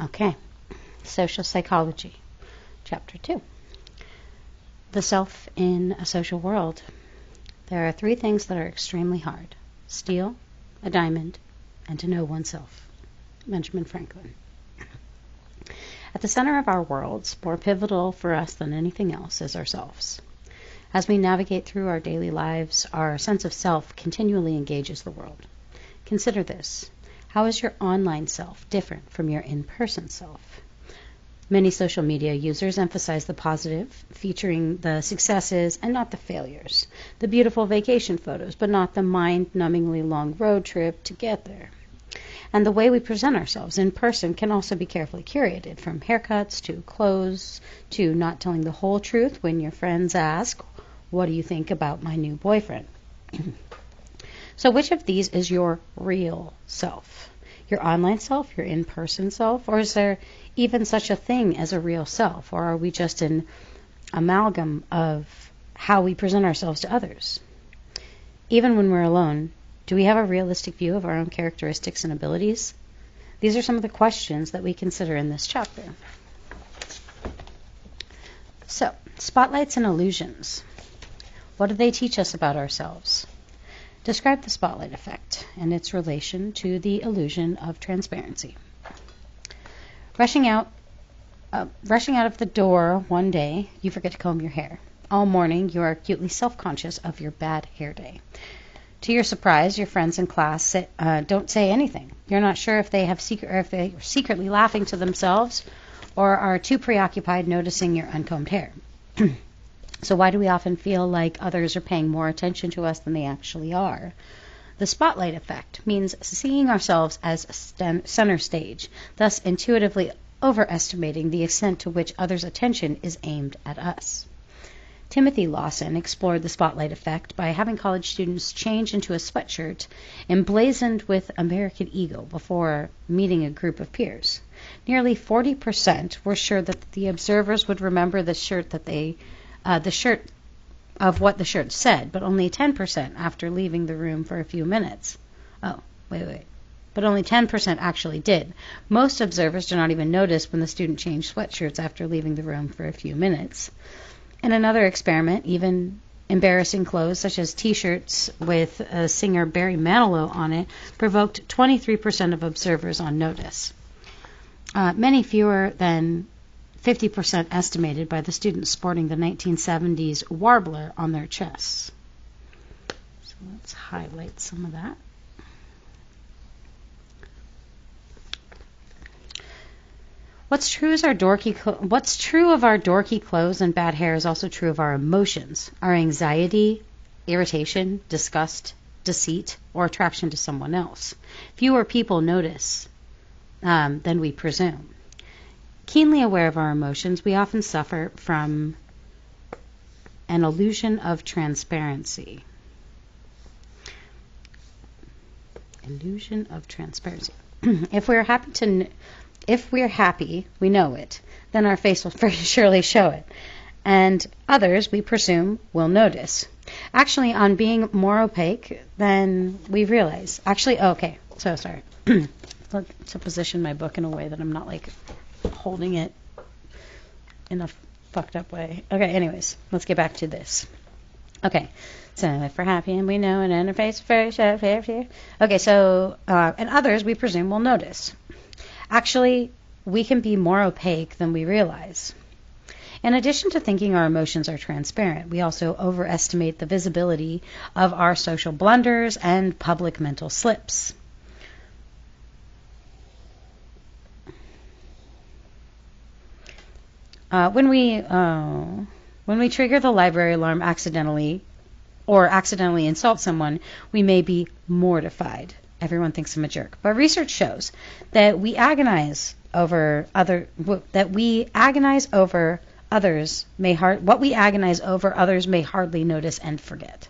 Okay, social psychology, chapter 2. The self in a social world. There are 3 things that are extremely hard: steal, a diamond, and to know oneself. Benjamin Franklin. At the center of our worlds, more pivotal for us than anything else, is ourselves. As we navigate through our daily lives, our sense of self continually engages the world. Consider this. How is your online self different from your in-person self? Many social media users emphasize the positive, featuring the successes and not the failures, the beautiful vacation photos, but not the mind-numbingly long road trip to get there. And the way we present ourselves in person can also be carefully curated, from haircuts to clothes to not telling the whole truth when your friends ask, "What do you think about my new boyfriend?" So which of these is your real self? Your online self, your in-person self, or is there even such a thing as a real self, or are we just an amalgam of how we present ourselves to others? Even when we're alone, do we have a realistic view of our own characteristics and abilities? These are some of the questions that we consider in this chapter. So, spotlights and illusions. What do they teach us about ourselves? Describe the spotlight effect and its relation to the illusion of transparency. Rushing out of the door one day, you forget to comb your hair. All morning, you are acutely self-conscious of your bad hair day. To your surprise, your friends in class don't say anything. You're not sure if they're secretly laughing to themselves or are too preoccupied noticing your uncombed hair. So why do we often feel like others are paying more attention to us than they actually are? The spotlight effect means seeing ourselves as center stage, thus intuitively overestimating the extent to which others' attention is aimed at us. Timothy Lawson explored the spotlight effect by having college students change into a sweatshirt emblazoned with American Eagle before meeting a group of peers. Nearly 40% were sure that the observers would remember the shirt of what the shirt said, but only 10% after leaving the room for a few minutes. Oh, wait. But only 10% actually did. Most observers do not even notice when the student changed sweatshirts after leaving the room for a few minutes. In another experiment, even embarrassing clothes such as T-shirts with singer Barry Manilow on it provoked 23% of observers on notice. Many fewer than 50% estimated by the students sporting the 1970s warbler on their chests. So let's highlight some of that. What's true of our dorky clothes and bad hair is also true of our emotions, our anxiety, irritation, disgust, deceit, or attraction to someone else. Fewer people notice than we presume. Keenly aware of our emotions, we often suffer from an illusion of transparency. Illusion of transparency. If we're happy, we know it. Then our face will very surely show it. And others, we presume, will notice. Actually, on being more opaque than we realize. So sorry. To position my book in a way that I'm not like holding it in a fucked up way. Okay, anyways, let's get back to this. Okay, so if we're happy and we know it, and our face very sharp. Okay, so and others we presume will notice. Actually, we can be more opaque than we realize. In addition to thinking our emotions are transparent, we also overestimate the visibility of our social blunders and public mental slips. When we trigger the library alarm accidentally insult someone, we may be mortified. Everyone thinks I'm a jerk. But research shows that what we agonize over others may hardly notice and forget.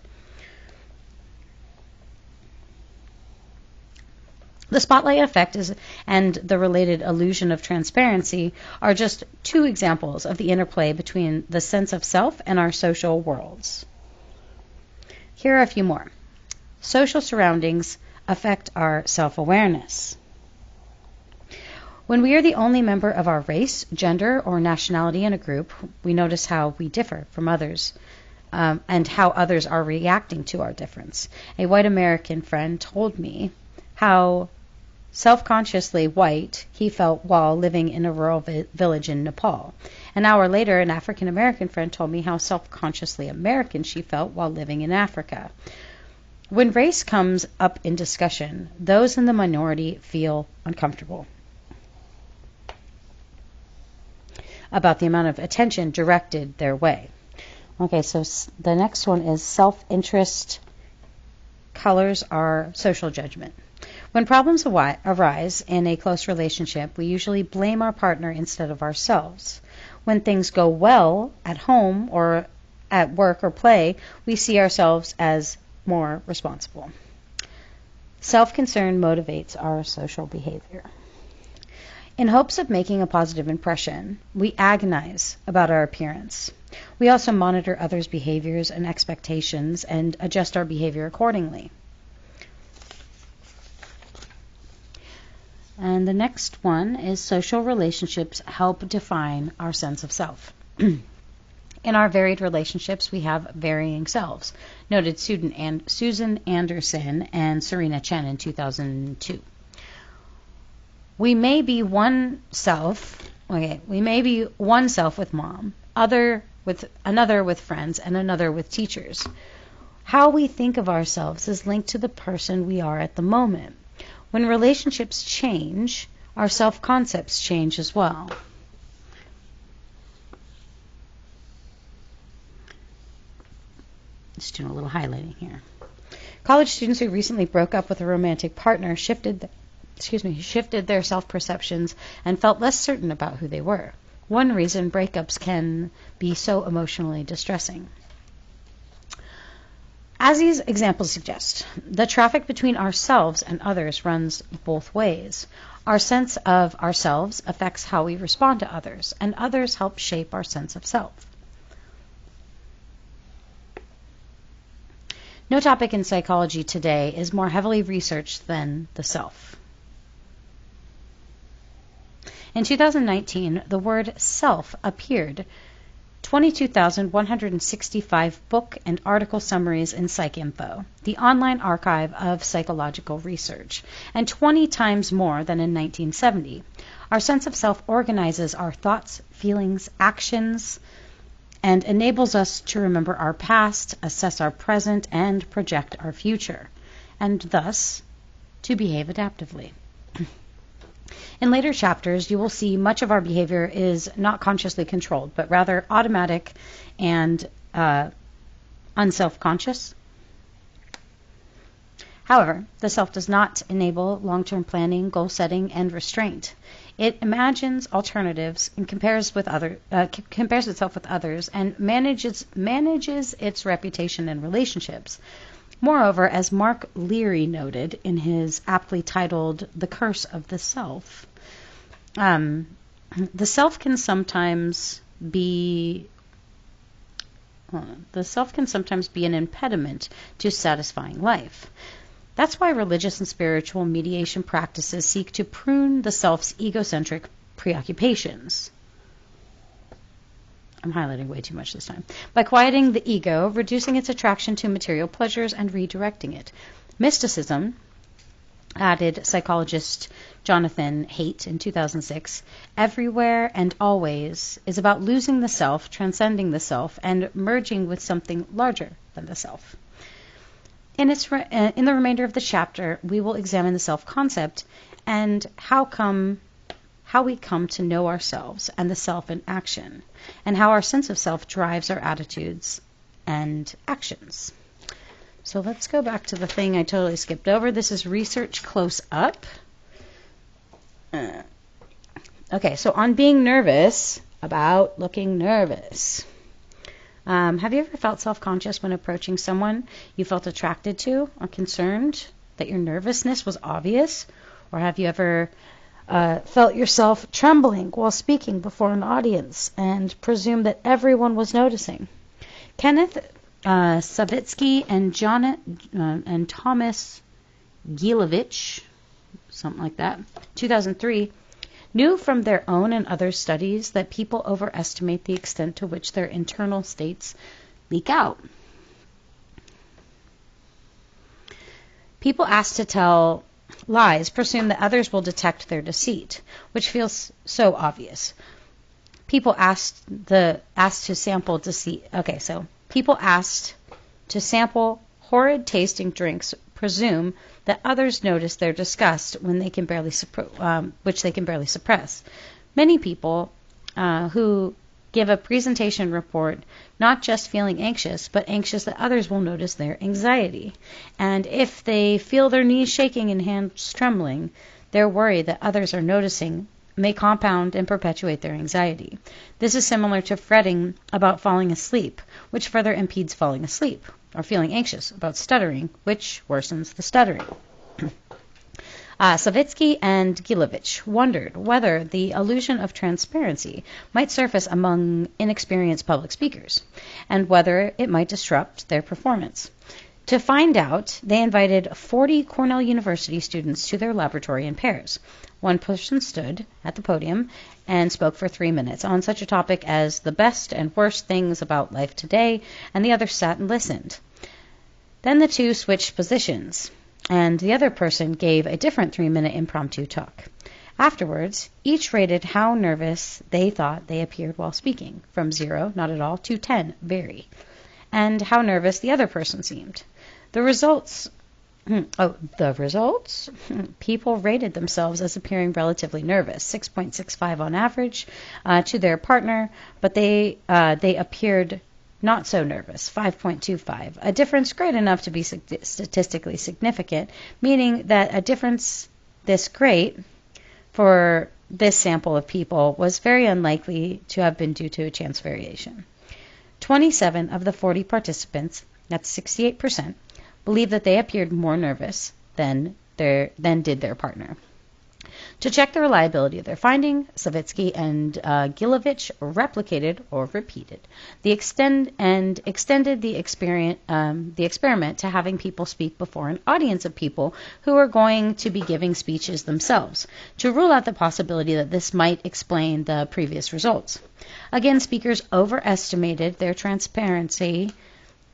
The spotlight effect and the related illusion of transparency are just 2 examples of the interplay between the sense of self and our social worlds. Here are a few more. Social surroundings affect our self-awareness. When we are the only member of our race, gender, or nationality in a group, we notice how we differ from others and how others are reacting to our difference. A white American friend told me how self-consciously white he felt while living in a rural village in Nepal. An hour later, an African American friend told me how self-consciously American she felt while living in Africa. When race comes up in discussion, those in the minority feel uncomfortable about the amount of attention directed their way. Okay, so the next one is self-interest colors are social judgment. When problems arise in a close relationship, we usually blame our partner instead of ourselves. When things go well at home or at work or play, we see ourselves as more responsible. Self-concern motivates our social behavior. In hopes of making a positive impression, we agonize about our appearance. We also monitor others' behaviors and expectations and adjust our behavior accordingly. And the next one is social relationships help define our sense of self. In our varied relationships, we have varying selves, noted Susan Anderson and Serena Chen in 2002. We may be one self with mom, another with friends, and another with teachers. How we think of ourselves is linked to the person we are at the moment. When relationships change, our self-concepts change as well. Just doing a little highlighting here. College students who recently broke up with a romantic partner shifted their self-perceptions and felt less certain about who they were. One reason breakups can be so emotionally distressing. As these examples suggest, the traffic between ourselves and others runs both ways. Our sense of ourselves affects how we respond to others, and others help shape our sense of self. No topic in psychology today is more heavily researched than the self. In 2019, the word self appeared 22,165 book and article summaries in PsycInfo, the online archive of psychological research, and 20 times more than in 1970. Our sense of self organizes our thoughts, feelings, actions, and enables us to remember our past, assess our present, and project our future, and thus to behave adaptively. In later chapters, you will see much of our behavior is not consciously controlled, but rather automatic and unself-conscious. However, the self does not enable long-term planning, goal setting, and restraint. It imagines alternatives and compares itself with others and manages its reputation and relationships. Moreover, as Mark Leary noted in his aptly titled "The Curse of the Self," the self can sometimes be an impediment to satisfying life. That's why religious and spiritual mediation practices seek to prune the self's egocentric preoccupations. I'm highlighting way too much this time. By quieting the ego, reducing its attraction to material pleasures, and redirecting it. Mysticism, added psychologist Jonathan Haidt in 2006, everywhere and always is about losing the self, transcending the self, and merging with something larger than the self. In the remainder of the chapter, we will examine the self-concept and how we come to know ourselves and the self in action, and how our sense of self drives our attitudes and actions. So let's go back to the thing I totally skipped over. This is research close up. Okay, so on being nervous, about looking nervous. Have you ever felt self-conscious when approaching someone you felt attracted to or concerned that your nervousness was obvious? Or have you ever felt yourself trembling while speaking before an audience and presumed that everyone was noticing? Kenneth Savitsky and Thomas Gilovich, something like that, 2003, knew from their own and other studies that people overestimate the extent to which their internal states leak out. People asked to tell lies presume that others will detect their deceit, which feels so obvious. People asked to sample deceit. Okay, so people asked to sample horrid tasting drinks presume that others notice their disgust when they can barely which they can barely suppress. Many people who give a presentation report not just feeling anxious, but anxious that others will notice their anxiety. And if they feel their knees shaking and hands trembling, their worry that others are noticing may compound and perpetuate their anxiety. This is similar to fretting about falling asleep, which further impedes falling asleep, or feeling anxious about stuttering, which worsens the stuttering. Savitsky and Gilovich wondered whether the illusion of transparency might surface among inexperienced public speakers, and whether it might disrupt their performance. To find out, they invited 40 Cornell University students to their laboratory in pairs. One person stood at the podium and spoke for 3 minutes on such a topic as the best and worst things about life today, and the other sat and listened. Then the two switched positions, and the other person gave a different 3-minute impromptu talk. Afterwards, each rated how nervous they thought they appeared while speaking, from 0, not at all, to 10, very, and how nervous the other person seemed. The results, people rated themselves as appearing relatively nervous, 6.65 on average, to their partner, but they appeared not so nervous, 5.25, a difference great enough to be statistically significant, meaning that a difference this great for this sample of people was very unlikely to have been due to a chance variation. 27 of the 40 participants, that's 68%, believed that they appeared more nervous than did their partner. To check the reliability of their finding, Savitsky and Gilovich replicated or repeated extended the experiment to having people speak before an audience of people who are going to be giving speeches themselves, to rule out the possibility that this might explain the previous results. Again, speakers overestimated their transparency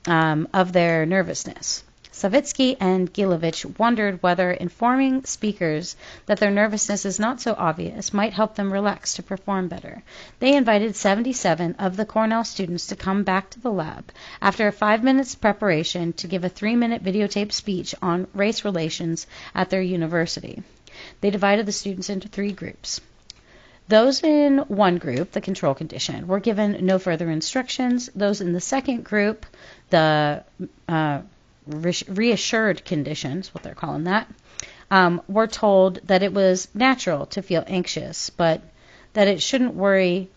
of their nervousness. Savitsky and Gilovich wondered whether informing speakers that their nervousness is not so obvious might help them relax to perform better. They invited 77 of the Cornell students to come back to the lab after a 5 minutes preparation to give a 3-minute videotaped speech on race relations at their university. They divided the students into 3 groups. Those in one group, the control condition, were given no further instructions. Those in the second group, the reassured conditions, what they're calling that, were told that it was natural to feel anxious, but that you shouldn't worry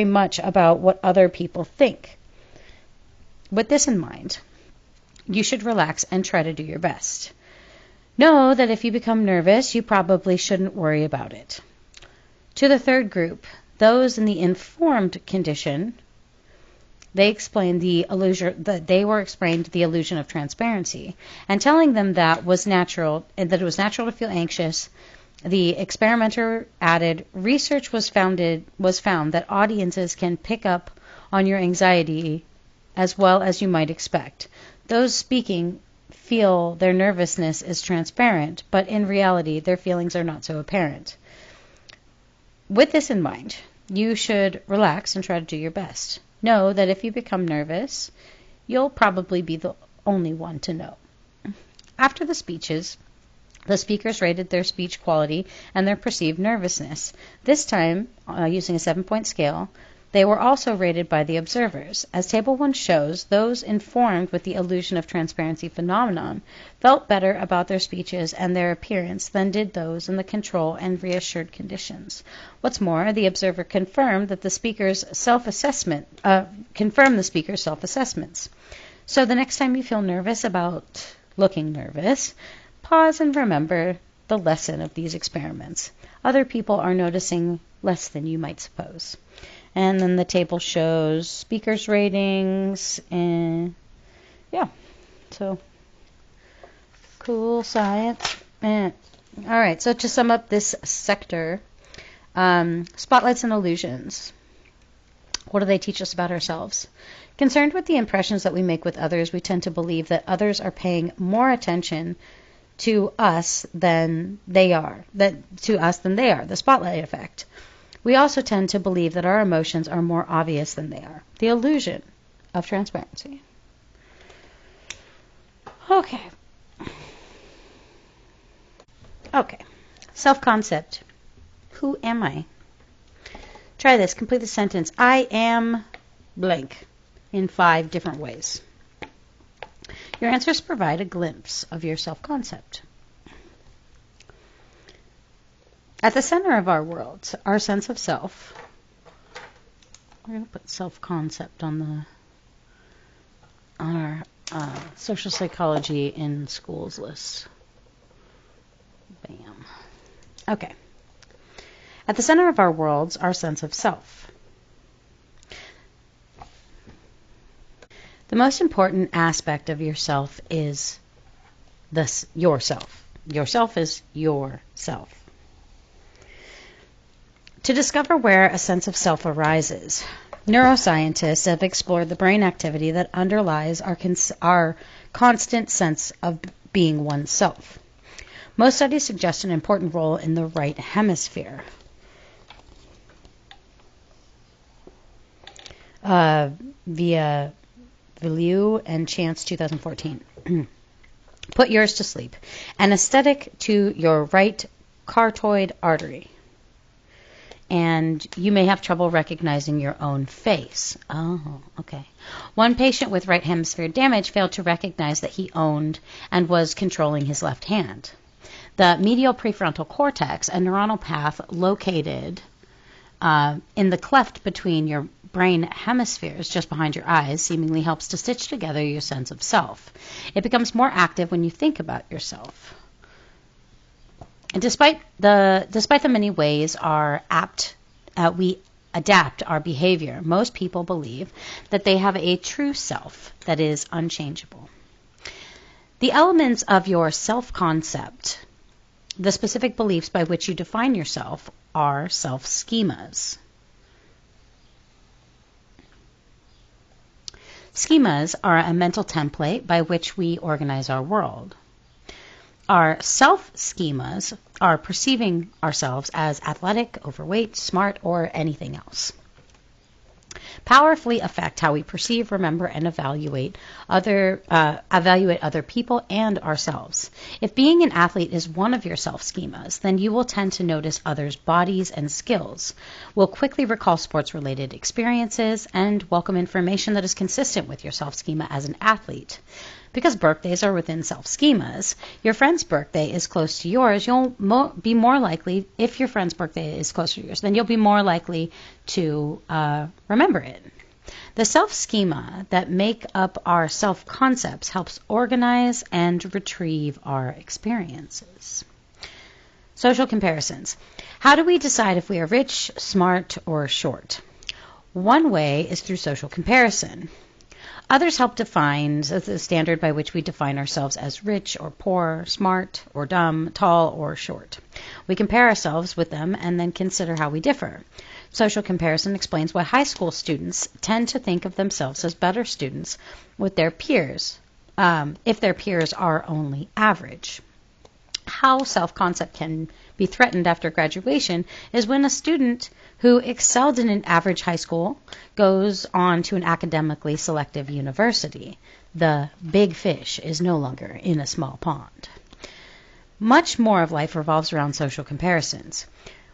much about what other people think. With this in mind, you should relax and try to do your best. Know that if you become nervous, you probably shouldn't worry about it. To the third group, those in the informed condition, they explained the illusion of transparency, and telling them that it was natural to feel anxious. The experimenter added, research was found that audiences can pick up on your anxiety as well as you might expect. Those speaking feel their nervousness is transparent, but in reality their feelings are not so apparent. With this in mind, you should relax and try to do your best. Know that if you become nervous, you'll probably be the only one to know. After the speeches, the speakers rated their speech quality and their perceived nervousness. This time, using a 7-point scale, they were also rated by the observers. As Table 1 shows, those informed with the illusion of transparency phenomenon felt better about their speeches and their appearance than did those in the control and reassured conditions. What's more, the observer confirmed the speaker's self-assessments. So the next time you feel nervous about looking nervous, pause and remember the lesson of these experiments. Other people are noticing less than you might suppose. And then the table shows speakers' ratings, and yeah, so cool science. And All right, so to sum up this sector, spotlights and illusions. What do they teach us about ourselves? Concerned with the impressions that we make with others, we tend to believe that others are paying more attention to us than they are, the spotlight effect. We also tend to believe that our emotions are more obvious than they are, the illusion of transparency. Okay. Self-concept. Who am I? Try this. Complete the sentence. I am blank in 5 different ways. Your answers provide a glimpse of your self-concept. At the center of our world, our sense of self. We're going to put self-concept on our social psychology in schools list. Bam. Okay. At the center of our worlds, our sense of self. The most important aspect of yourself is yourself. Yourself is yourself. To discover where a sense of self arises, neuroscientists have explored the brain activity that underlies our constant sense of being oneself. Most studies suggest an important role in the right hemisphere. Via Villieu and Chance 2014. Put yours to sleep. Anesthetic to your right carotid artery. And you may have trouble recognizing your own face. Oh, okay. One patient with right hemisphere damage failed to recognize that he owned and was controlling his left hand. The medial prefrontal cortex, a neuronal path located in the cleft between your brain hemispheres just behind your eyes, seemingly helps to stitch together your sense of self. It becomes more active when you think about yourself. And despite the many ways we adapt our behavior, most people believe that they have a true self that is unchangeable. The elements of your self-concept, the specific beliefs by which you define yourself, are self-schemas. Schemas are a mental template by which we organize our world. Our self-schemas are perceiving ourselves as athletic, overweight, smart, or anything else. Powerfully affect how we perceive, remember, and evaluate other people and ourselves. If being an athlete is one of your self-schemas, then you will tend to notice others' bodies and skills, will quickly recall sports-related experiences, and welcome information that is consistent with your self-schema as an athlete. Because birthdays are within self-schemas, your friend's birthday is close to yours, you'll be more likely, if your friend's birthday is close to yours, then you'll be more likely to remember it. The self-schema that make up our self-concepts helps organize and retrieve our experiences. Social comparisons. How do we decide if we are rich, smart, or short? One way is through social comparison. Others help define the standard by which we define ourselves as rich or poor, smart or dumb, tall or short. We compare ourselves with them and then consider how we differ. Social comparison explains why high school students tend to think of themselves as better students with their peers, if their peers are only average. How self-concept can be threatened after graduation is when a student who excelled in an average high school goes on to an academically selective university. The big fish is no longer in a small pond. Much more of life revolves around social comparisons.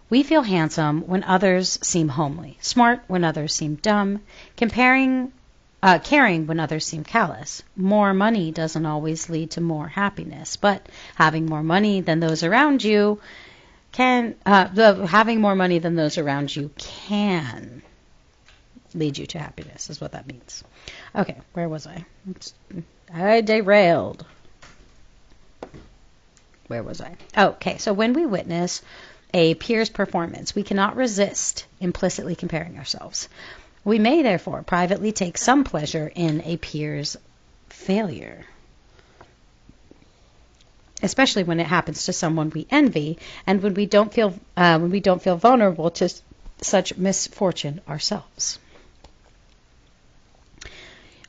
We feel handsome when others seem homely, smart when others seem dumb, caring when others seem callous. More money doesn't always lead to more happiness, but having more money than those around you can lead you to happiness, is what that means. Okay, where was I? I derailed. Where was I? Okay, so when we witness a peer's performance, we cannot resist implicitly comparing ourselves. We may, therefore, privately take some pleasure in a peer's failure. especially when it happens to someone we envy, and when we don't feel vulnerable to such misfortune ourselves.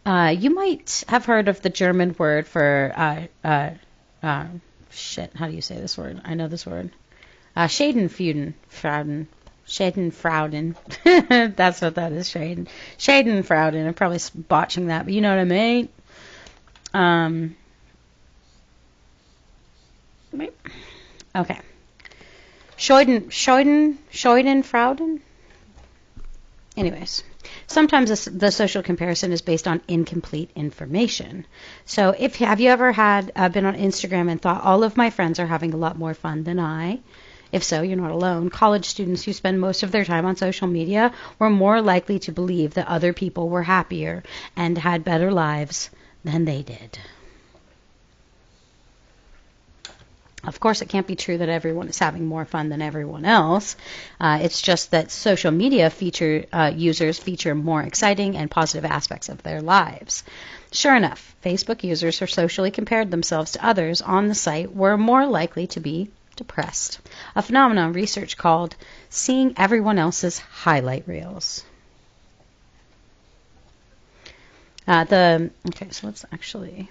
You might have heard of the German word for how do you say this word? I know this word. Schadenfreude. Schadenfreude. That's what that is. Schadenfreude. I'm probably botching that, but you know what I mean. Okay. Schadenfreude. Anyways, sometimes the social comparison is based on incomplete information. So have you ever been on Instagram and thought, all of my friends are having a lot more fun than I? If so, you're not alone. College students who spend most of their time on social media were more likely to believe that other people were happier and had better lives than they did. Of course, it can't be true that everyone is having more fun than everyone else. It's just that social media users feature more exciting and positive aspects of their lives. Sure enough, Facebook users who socially compared themselves to others on the site were more likely to be depressed, a phenomenon research called seeing everyone else's highlight reels. So let's actually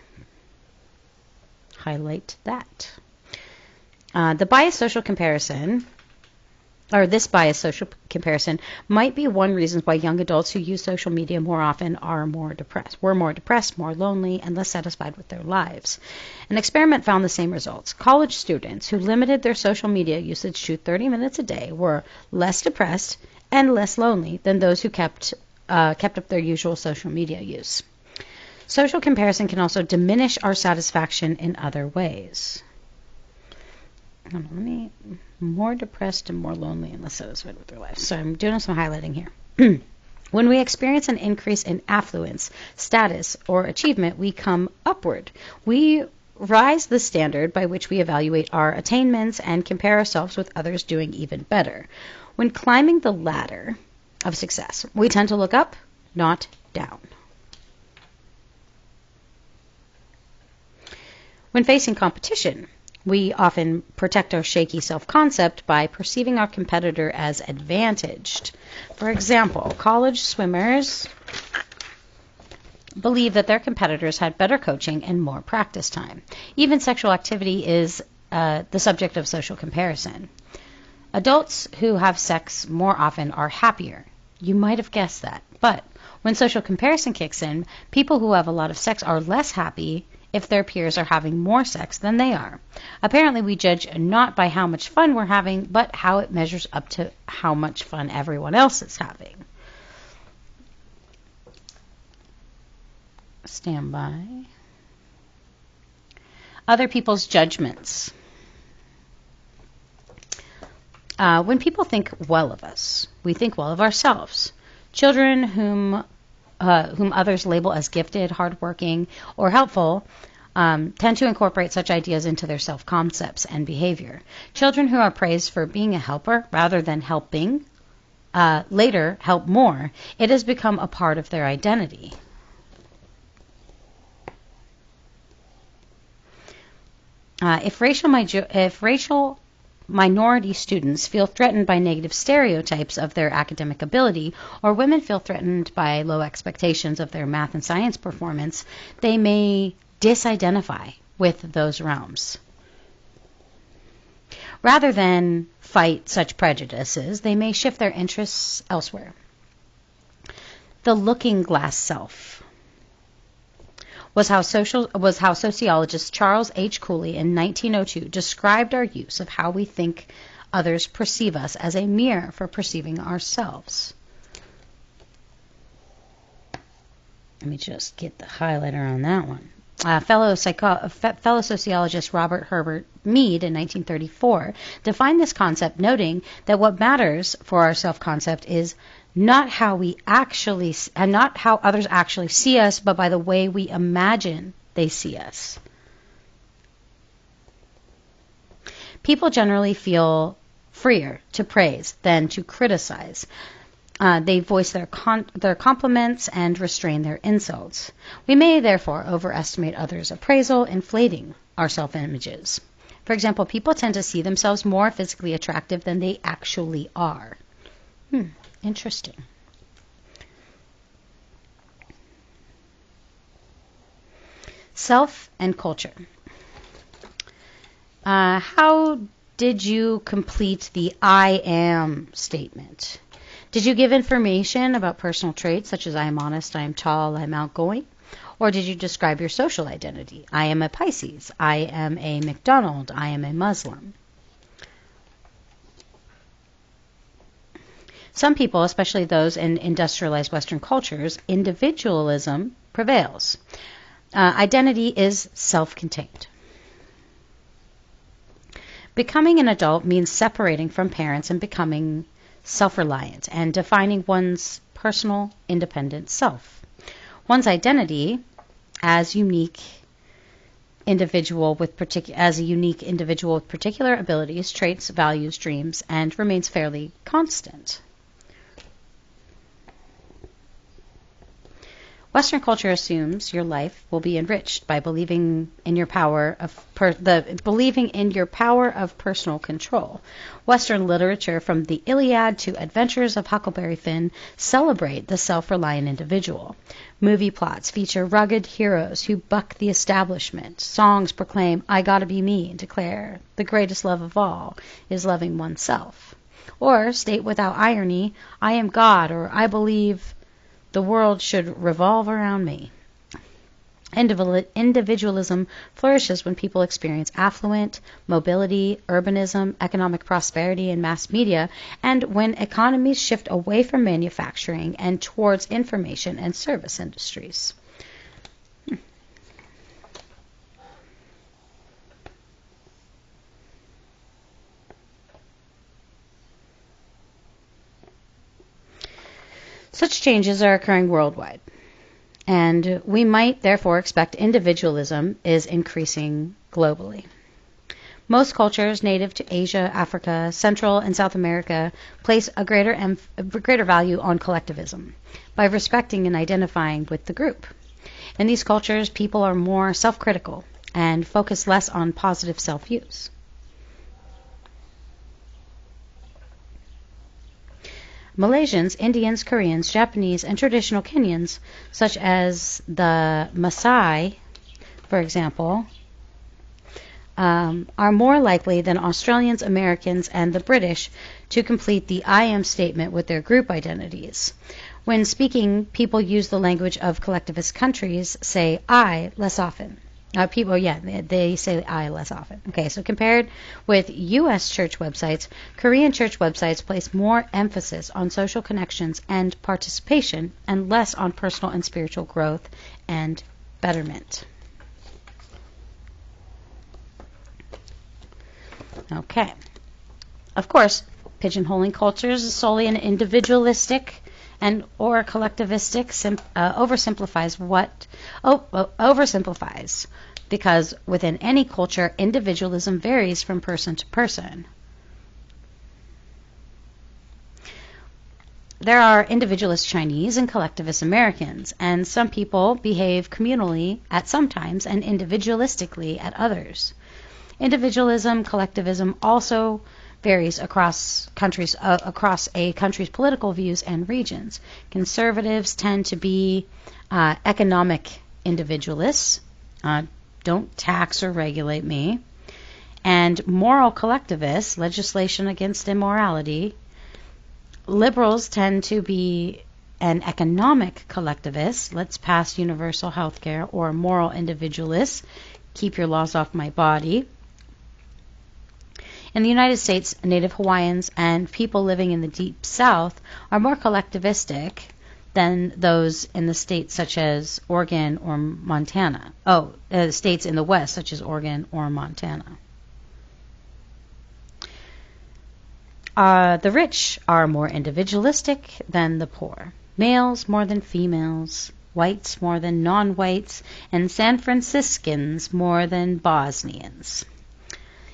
highlight that. This biased social comparison might be one reason why young adults who use social media more often were more depressed, more lonely, and less satisfied with their lives. An experiment found the same results. College students who limited their social media usage to 30 minutes a day were less depressed and less lonely than those who kept up their usual social media use. Social comparison can also diminish our satisfaction in other ways. More depressed and more lonely and less satisfied with their life. So I'm doing some highlighting here. When we experience an increase in affluence, status, or achievement, we come upward. We rise the standard by which we evaluate our attainments and compare ourselves with others doing even better. When climbing the ladder of success, we tend to look up, not down. When facing competition, we often protect our shaky self-concept by perceiving our competitor as advantaged. For example, college swimmers believe that their competitors had better coaching and more practice time. Even sexual activity is the subject of social comparison. Adults who have sex more often are happier. You might have guessed that. But when social comparison kicks in, people who have a lot of sex are less happy if their peers are having more sex than they are. Apparently, we judge not by how much fun we're having, but how it measures up to how much fun everyone else is having. Stand by. Other people's judgments. When people think well of us, we think well of ourselves. Children whom others label as gifted, hardworking, or helpful tend to incorporate such ideas into their self-concepts and behavior. Children who are praised for being a helper rather than helping later help more. It has become a part of their identity. If racial minority students feel threatened by negative stereotypes of their academic ability, or women feel threatened by low expectations of their math and science performance, they may disidentify with those realms. Rather than fight such prejudices, they may shift their interests elsewhere. The looking glass self was how sociologist Charles H. Cooley in 1902 described our use of how we think others perceive us as a mirror for perceiving ourselves. Let me just get the highlighter on that one. Fellow sociologist Robert Herbert Mead in 1934 defined this concept, noting that what matters for our self-concept is not how others actually see us, but by the way we imagine they see us. People generally feel freer to praise than to criticize. They voice their compliments and restrain their insults. We may therefore overestimate others' appraisal, inflating our self-images. For example, people tend to see themselves more physically attractive than they actually are. Interesting. Self and culture. How did you complete the I am statement? Did you give information about personal traits such as I am honest, I am tall, I am outgoing? Or did you describe your social identity? I am a Pisces, I am a McDonald, I am a Muslim. Some people, especially those in industrialized Western cultures, individualism prevails. Identity is self-contained. Becoming an adult means separating from parents and becoming self-reliant and defining one's personal, independent self. One's identity as a unique individual with particular abilities, traits, values, dreams, and remains fairly constant. Western culture assumes your life will be enriched by believing in your power of personal control. Western literature, from the Iliad to Adventures of Huckleberry Finn, celebrate the self-reliant individual. Movie plots feature rugged heroes who buck the establishment. Songs proclaim, "I gotta be me," and declare the greatest love of all is loving oneself. Or state without irony, "I am God," or "I believe the world should revolve around me." Individualism flourishes when people experience affluence, mobility, urbanism, economic prosperity, and mass media, and when economies shift away from manufacturing and towards information and service industries. Such changes are occurring worldwide, and we might therefore expect individualism is increasing globally. Most cultures native to Asia, Africa, Central and South America place a greater value on collectivism by respecting and identifying with the group. In these cultures, people are more self-critical and focus less on positive self-use. Malaysians, Indians, Koreans, Japanese, and traditional Kenyans, such as the Maasai, for example, are more likely than Australians, Americans, and the British to complete the I am statement with their group identities. When speaking, people use the language of collectivist countries, say I less often. They say I less often. Okay, so compared with U.S. church websites, Korean church websites place more emphasis on social connections and participation and less on personal and spiritual growth and betterment. Okay. Of course, pigeonholing cultures is solely an individualistic and or collectivistic oversimplifies, because within any culture, individualism varies from person to person. There are individualist Chinese and collectivist Americans, and some people behave communally at some times and individualistically at others. Individualism, collectivism also varies across countries, across a country's political views and regions. Conservatives tend to be economic individualists. Don't tax or regulate me. And moral collectivists, legislation against immorality. Liberals tend to be an economic collectivist. Let's pass universal health care. Or moral individualists. Keep your laws off my body. In the United States, Native Hawaiians and people living in the Deep South are more collectivistic than those in the states such as Oregon or Montana. States in the West such as Oregon or Montana. The rich are more individualistic than the poor. Males more than females, whites more than non-whites, and San Franciscans more than Bosnians.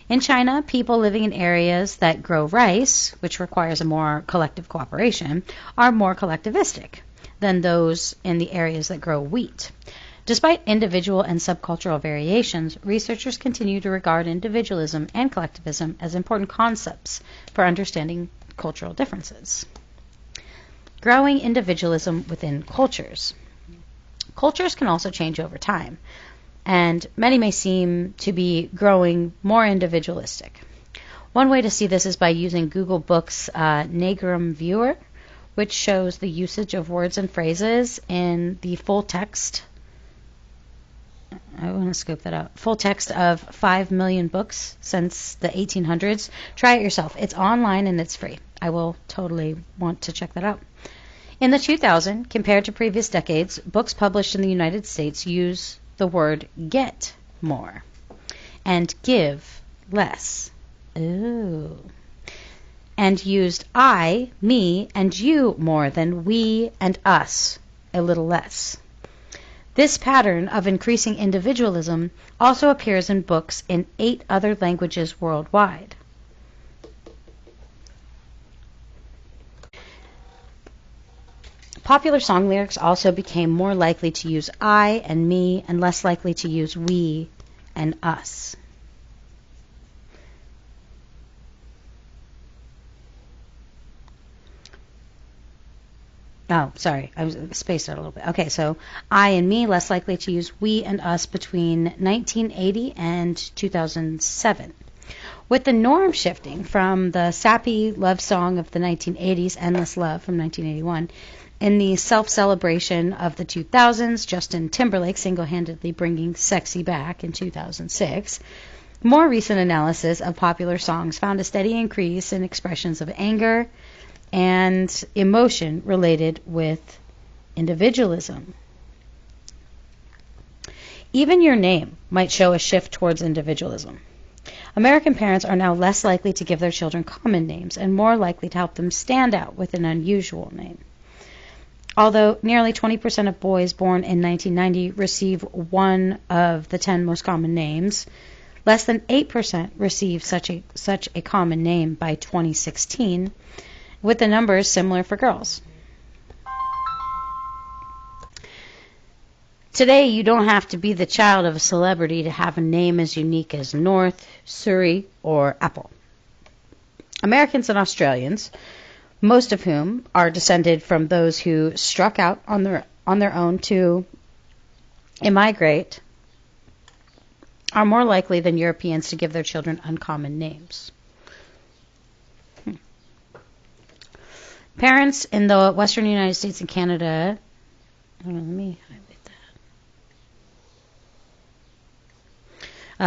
In China, people living in areas that grow rice, which requires a more collective cooperation, are more collectivistic than those in the areas that grow wheat. Despite individual and subcultural variations, researchers continue to regard individualism and collectivism as important concepts for understanding cultural differences. Growing individualism within cultures. Cultures can also change over time, and many may seem to be growing more individualistic. One way to see this is by using Google Books' Ngram Viewer, which shows the usage of words and phrases in the full text. I want to scope that out. Full text of 5 million books since the 1800s. Try it yourself. It's online and it's free. I will totally want to check that out. In the 2000s, compared to previous decades, books published in the United States use the word get more and give less. Ooh. And used I, me, and you more than we and us, a little less. This pattern of increasing individualism also appears in books in 8 other languages worldwide. Popular song lyrics also became more likely to use I and me and less likely to use we and us. Oh, sorry, I was spaced out a little bit. Okay, so I and me less likely to use we and us between 1980 and 2007. With the norm shifting from the sappy love song of the 1980s, Endless Love from 1981, in the self-celebration of the 2000s, Justin Timberlake single-handedly bringing sexy back in 2006, more recent analysis of popular songs found a steady increase in expressions of anger and emotion related with individualism. Even your name might show a shift towards individualism. American parents are now less likely to give their children common names and more likely to help them stand out with an unusual name. Although nearly 20% of boys born in 1990 receive one of the 10 most common names, less than 8% receive such a common name by 2016, with the numbers similar for girls. Today, you don't have to be the child of a celebrity to have a name as unique as North, Surrey, or Apple. Americans and Australians, most of whom are descended from those who struck out on their own to immigrate, are more likely than Europeans to give their children uncommon names. Parents in the Western United States and Canada,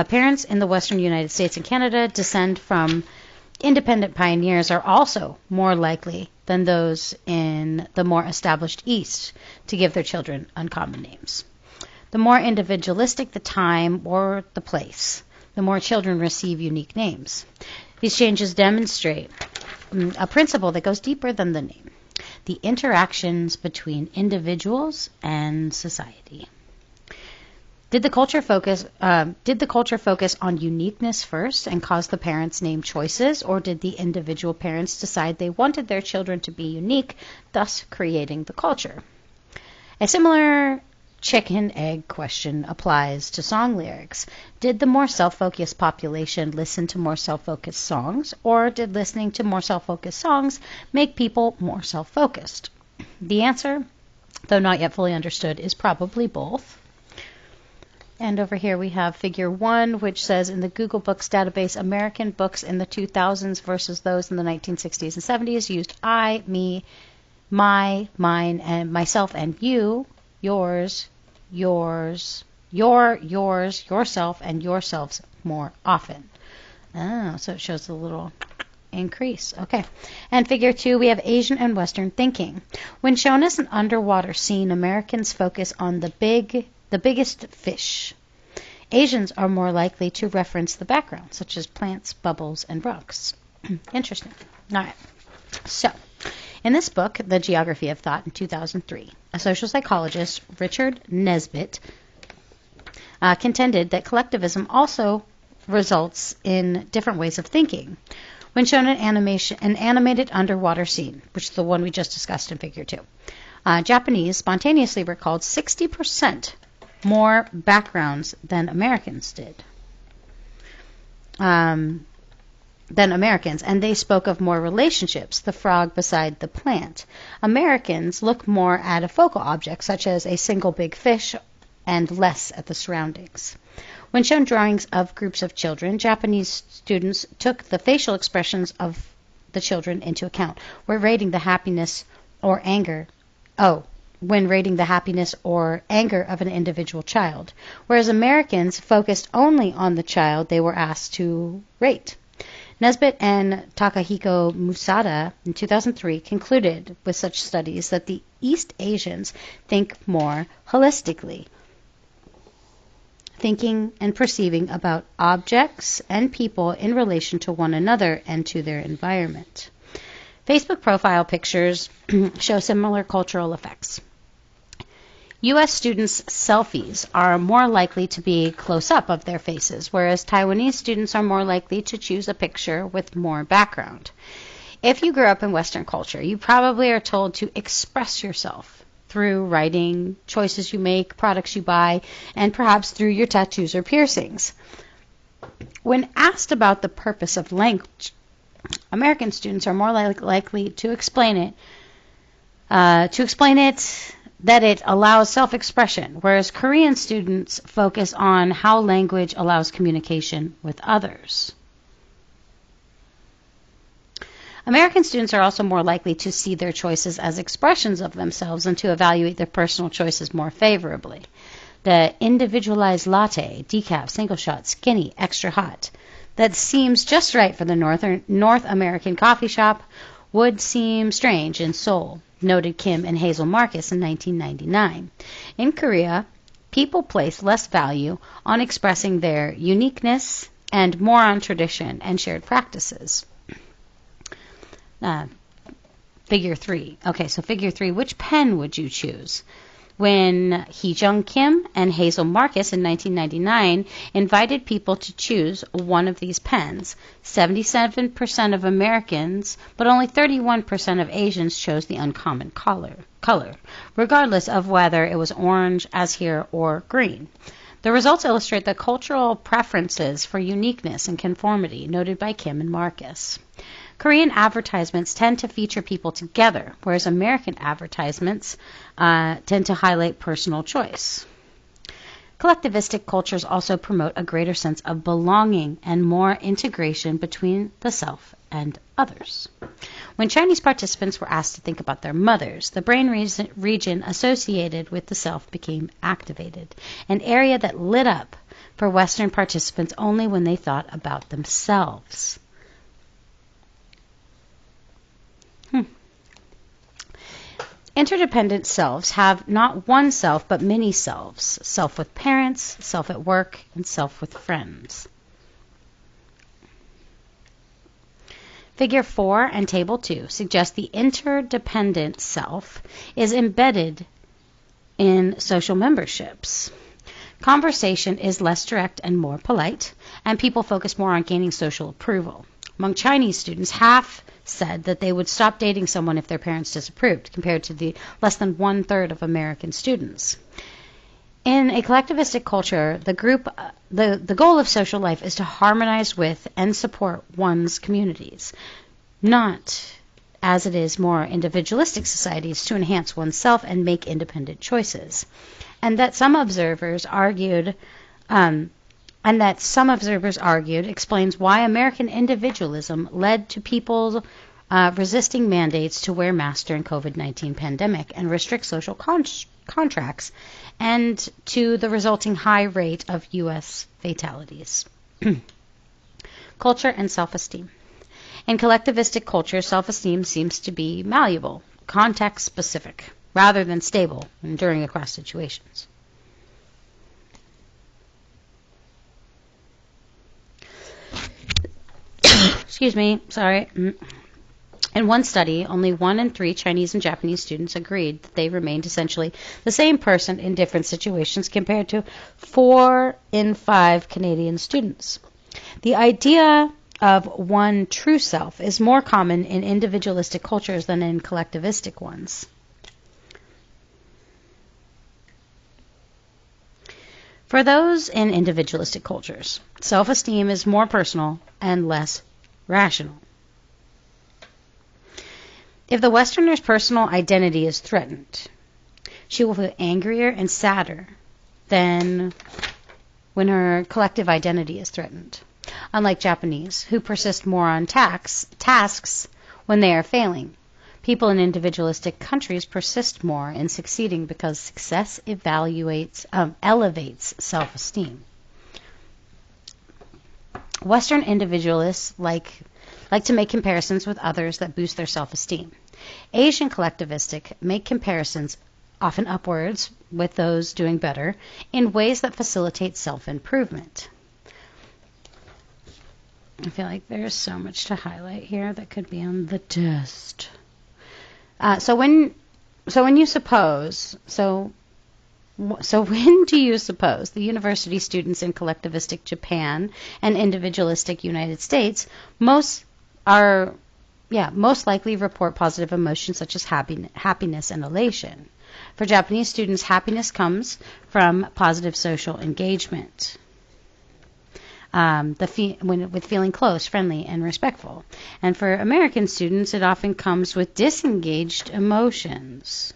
parents in the Western United States and Canada descend from independent pioneers are also more likely than those in the more established East to give their children uncommon names. The more individualistic the time or the place, the more children receive unique names. These changes demonstrate a principle that goes deeper than the name: the interactions between individuals and society. Did the culture focus on uniqueness first and cause the parents' name choices, or did the individual parents decide they wanted their children to be unique, thus creating the culture? A similar chicken-egg question applies to song lyrics. Did the more self-focused population listen to more self-focused songs, or did listening to more self-focused songs make people more self-focused? The answer, though not yet fully understood, is probably both. And over here we have figure 1, which says in the Google Books database, American books in the 2000s versus those in the 1960s and 70s used I, me, my, mine, and myself and you, yours, yours, yours, yourself, and yourselves more often. Oh, so it shows a little increase. Okay. And figure 2, we have Asian and Western thinking. When shown as an underwater scene, Americans focus on the biggest fish. Asians are more likely to reference the background, such as plants, bubbles, and rocks. Interesting. All right. So, in this book, The Geography of Thought in 2003, a social psychologist, Richard Nesbitt, contended that collectivism also results in different ways of thinking. When shown an animated underwater scene, which is the one we just discussed in figure 2, Japanese spontaneously recalled 60% more backgrounds than Americans did. And they spoke of more relationships, the frog beside the plant. Americans look more at a focal object, such as a single big fish, and less at the surroundings. When shown drawings of groups of children, Japanese students took the facial expressions of the children into account when rating the happiness or anger. When rating the happiness or anger of an individual child, whereas Americans focused only on the child they were asked to rate. Nesbitt and Takahiko Musada in 2003 concluded with such studies that the East Asians think more holistically, thinking and perceiving about objects and people in relation to one another and to their environment. Facebook profile pictures show similar cultural effects. U.S. students' selfies are more likely to be close-up of their faces, whereas Taiwanese students are more likely to choose a picture with more background. If you grew up in Western culture, you probably are told to express yourself through writing, choices you make, products you buy, and perhaps through your tattoos or piercings. When asked about the purpose of language, American students are more likely to explain it that it allows self-expression, whereas Korean students focus on how language allows communication with others. American students are also more likely to see their choices as expressions of themselves and to evaluate their personal choices more favorably. The individualized latte, decaf, single shot, skinny, extra hot, that seems just right for the North American coffee shop would seem strange in Seoul, noted Kim and Hazel Marcus in 1999. In Korea, people place less value on expressing their uniqueness and more on tradition and shared practices. Figure 3. Okay, so figure 3, which pen would you choose? When Hee-jung Kim and Hazel Marcus in 1999 invited people to choose one of these pens, 77% of Americans, but only 31% of Asians chose the uncommon color, regardless of whether it was orange, as here, or green. The results illustrate the cultural preferences for uniqueness and conformity noted by Kim and Marcus. Korean advertisements tend to feature people together, whereas American advertisements tend to highlight personal choice. Collectivistic cultures also promote a greater sense of belonging and more integration between the self and others. When Chinese participants were asked to think about their mothers, the brain region associated with the self became activated, an area that lit up for Western participants only when they thought about themselves. Interdependent selves have not one self, but many selves. Self with parents, self at work, and self with friends. Figure 4 and Table 2 suggest the interdependent self is embedded in social memberships. Conversation is less direct and more polite, and people focus more on gaining social approval. Among Chinese students, half said that they would stop dating someone if their parents disapproved, compared to the less than 1/3 of American students. In a collectivistic culture, the goal of social life is to harmonize with and support one's communities, not, as it is more individualistic societies, to enhance oneself and make independent choices. And that some observers argued explains why American individualism led to people resisting mandates to wear masks during COVID-19 pandemic and restrict social contracts, and to the resulting high rate of U.S. fatalities. Culture and self-esteem. In collectivistic culture, self-esteem seems to be malleable, context-specific, rather than stable enduring across situations. Excuse me, sorry. In one study, only 1 in 3 Chinese and Japanese students agreed that they remained essentially the same person in different situations, compared to 4 in 5 Canadian students. The idea of one true self is more common in individualistic cultures than in collectivistic ones. For those in individualistic cultures, self-esteem is more personal and less rational. If the Westerner's personal identity is threatened, she will feel angrier and sadder than when her collective identity is threatened. Unlike Japanese, who persist more on tasks when they are failing, people in individualistic countries persist more in succeeding because success elevates self-esteem. Western individualists like to make comparisons with others that boost their self-esteem. Asian collectivistic make comparisons, often upwards, with those doing better, in ways that facilitate self-improvement. I feel like there's so much to highlight here that could be on the test. So when do you suppose the university students in collectivistic Japan and individualistic United States most likely report positive emotions such as happiness and elation? For Japanese students, happiness comes from positive social engagement, with feeling close, friendly, and respectful. And for American students, it often comes with disengaged emotions,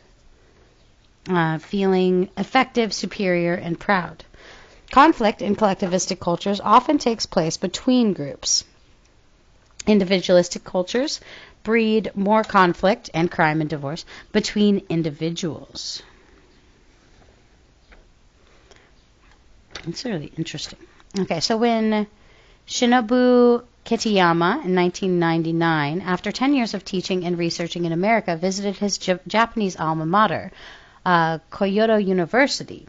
feeling effective, superior, and proud. Conflict in collectivistic cultures often takes place between groups. Individualistic cultures breed more conflict and crime and divorce between individuals. It's really interesting. Okay, so when Shinobu Kitayama in 1999, after 10 years of teaching and researching in America, visited his Japanese alma mater, Kyoto University,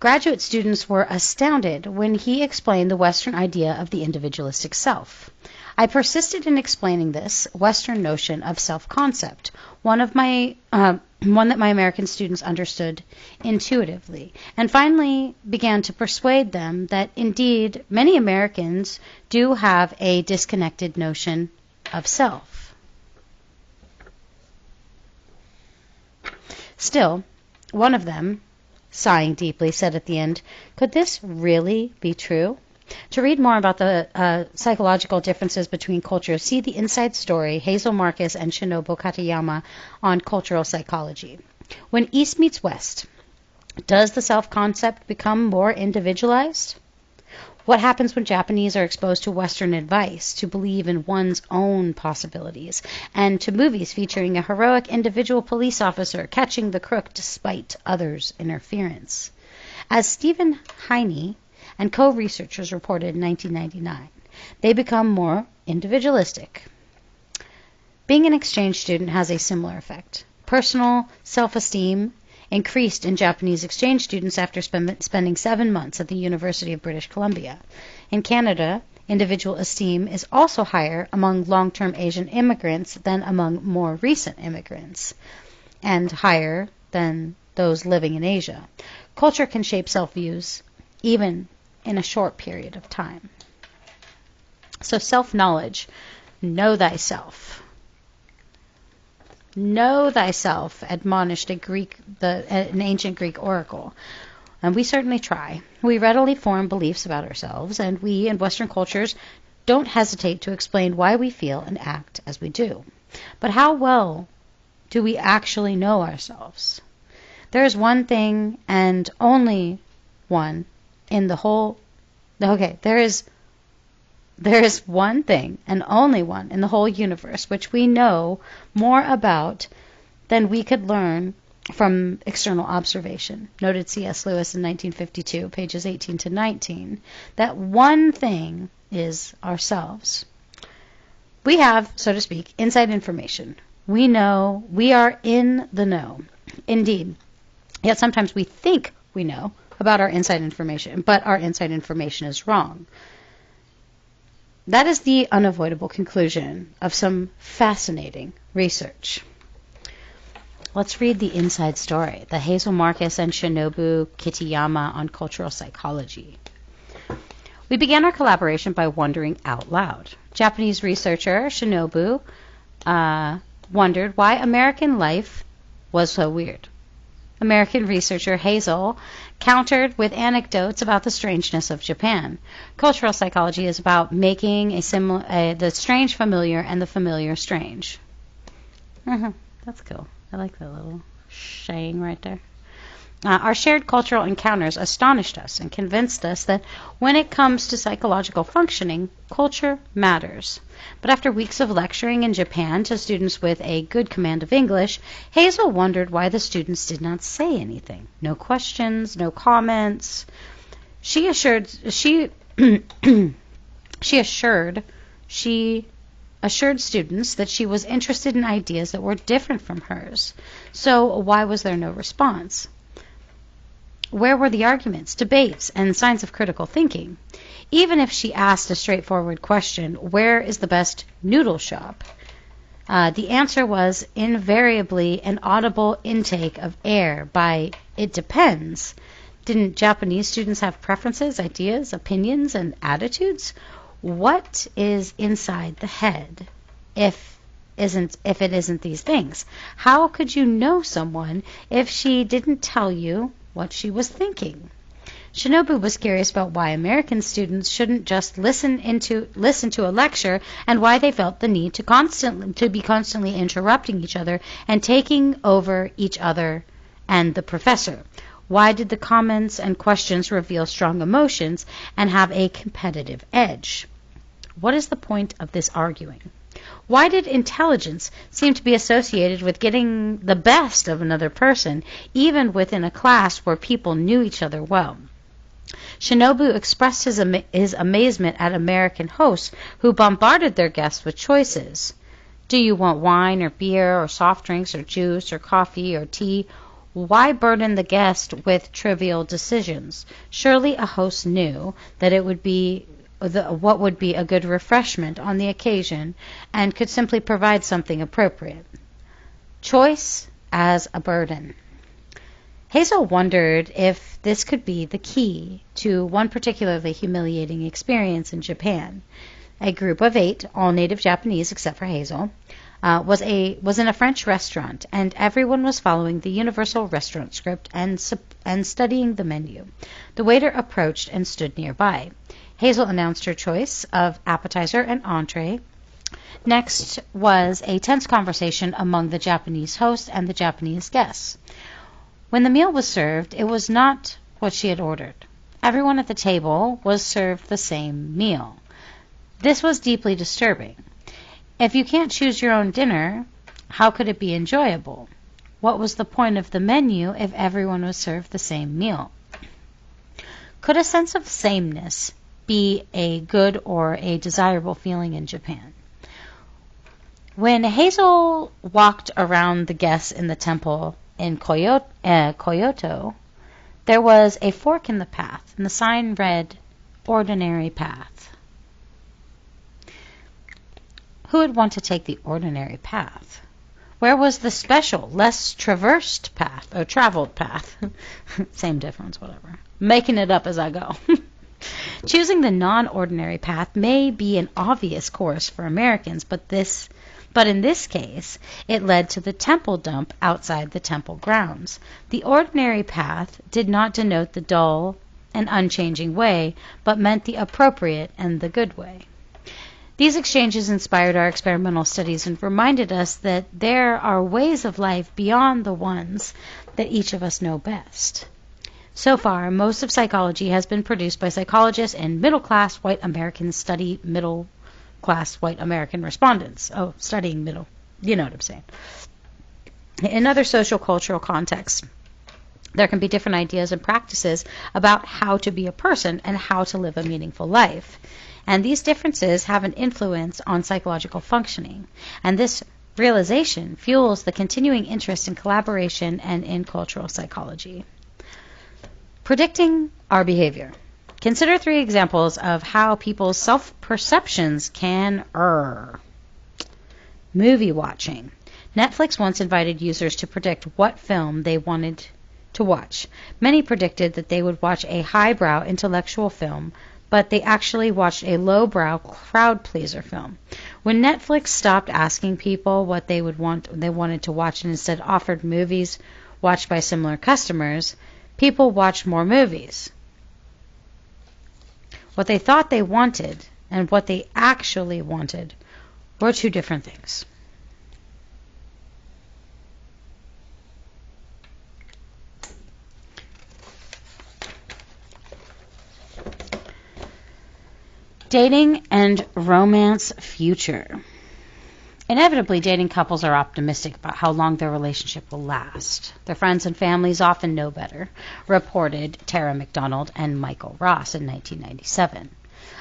graduate students were astounded when he explained the Western idea of the individualistic self. I persisted in explaining this Western notion of self-concept, one that my American students understood intuitively, and finally began to persuade them that indeed many Americans do have a disconnected notion of self. Still, one of them, sighing deeply, said at the end, "Could this really be true?" To read more about the psychological differences between cultures, see the Inside Story, Hazel Marcus and Shinobu Katayama on cultural psychology. When East meets West, does the self-concept become more individualized? What happens when Japanese are exposed to Western advice to believe in one's own possibilities, and to movies featuring a heroic individual police officer catching the crook despite others' interference? As Stephen Heine and co-researchers reported in 1999, they become more individualistic. Being an exchange student has a similar effect. Personal self-esteem increased in Japanese exchange students after spending 7 months at the University of British Columbia. In Canada, individual esteem is also higher among long-term Asian immigrants than among more recent immigrants, and higher than those living in Asia. Culture can shape self-views even in a short period of time. So self-knowledge, know thyself. Know thyself, admonished an ancient Greek oracle. And we certainly try. We readily form beliefs about ourselves, and we, in Western cultures, don't hesitate to explain why we feel and act as we do. But how well do we actually know ourselves? There is one thing and only one in the whole... Okay, there is one thing and only one in the whole universe which we know more about than we could learn from external observation, noted C.S. Lewis in 1952, pages 18 to 19. That one thing is ourselves. We have, so to speak, inside information. We know, we are in the know. Indeed. Yet sometimes we think we know about our inside information, but our inside information is wrong. That is the unavoidable conclusion of some fascinating research. Let's read the Inside Story, the Hazel Marcus and Shinobu Kitayama on cultural psychology. We began our collaboration by wondering out loud. Japanese researcher Shinobu wondered why American life was so weird. American researcher Hazel countered with anecdotes about the strangeness of Japan. Cultural psychology is about making the strange familiar and the familiar strange. That's cool. I like that little saying right there. Our shared cultural encounters astonished us and convinced us that when it comes to psychological functioning, culture matters. But after weeks of lecturing in Japan to students with a good command of English, Hazel wondered why the students did not say anything. No questions, no comments. She assured students that she was interested in ideas that were different from hers. So why was there no response? Where were the arguments, debates, and signs of critical thinking? Even if she asked a straightforward question, where is the best noodle shop? The answer was invariably an audible intake of air by, it depends. Didn't Japanese students have preferences, ideas, opinions, and attitudes? What is inside the head if it isn't these things? How could you know someone if she didn't tell you what she was thinking? Shinobu was curious about why American students shouldn't just listen to a lecture and why they felt the need to be constantly interrupting each other and taking over each other and the professor. Why did the comments and questions reveal strong emotions and have a competitive edge? What is the point of this arguing? Why did intelligence seem to be associated with getting the best of another person, even within a class where people knew each other well? Shinobu expressed his amazement at American hosts who bombarded their guests with choices. Do you want wine or beer or soft drinks or juice or coffee or tea? Why burden the guest with trivial decisions? Surely a host knew that it would be what would be a good refreshment on the occasion and could simply provide something appropriate. Choice as a burden. Hazel wondered if this could be the key to one particularly humiliating experience in Japan. A group of 8, all native Japanese except for Hazel, was in a French restaurant, and everyone was following the universal restaurant script and studying the menu. The waiter approached and stood nearby. Hazel announced her choice of appetizer and entree. Next was a tense conversation among the Japanese host and the Japanese guests. When the meal was served, it was not what she had ordered. Everyone at the table was served the same meal. This was deeply disturbing. If you can't choose your own dinner, how could it be enjoyable? What was the point of the menu if everyone was served the same meal? Could a sense of sameness be a good or a desirable feeling in Japan? When Hazel walked around the guests in the temple in Kyoto, there was a fork in the path, and the sign read, "Ordinary Path." Who would want to take the ordinary path? Where was the special, less traversed path, or traveled path? Same difference, whatever. Making it up as I go. Choosing the non-ordinary path may be an obvious course for Americans, but in this case, it led to the temple dump outside the temple grounds. The ordinary path did not denote the dull and unchanging way, but meant the appropriate and the good way. These exchanges inspired our experimental studies and reminded us that there are ways of life beyond the ones that each of us know best. So far, most of psychology has been produced by psychologists and middle-class white Americans study middle-class white American respondents. Oh, studying middle. You know what I'm saying. In other social cultural contexts, there can be different ideas and practices about how to be a person and how to live a meaningful life. And these differences have an influence on psychological functioning. And this realization fuels the continuing interest in collaboration and in cultural psychology. Predicting our behavior. Consider 3 examples of how people's self-perceptions can err. Movie watching. Netflix once invited users to predict what film they wanted to watch. Many predicted that they would watch a highbrow intellectual film, but they actually watched a lowbrow crowd-pleaser film. When Netflix stopped asking people what they wanted to watch and instead offered movies watched by similar customers, people watched more movies. What they thought they wanted and what they actually wanted were two different things. Dating and romance future. Inevitably, dating couples are optimistic about how long their relationship will last. Their friends and families often know better, reported Tara McDonald and Michael Ross in 1997.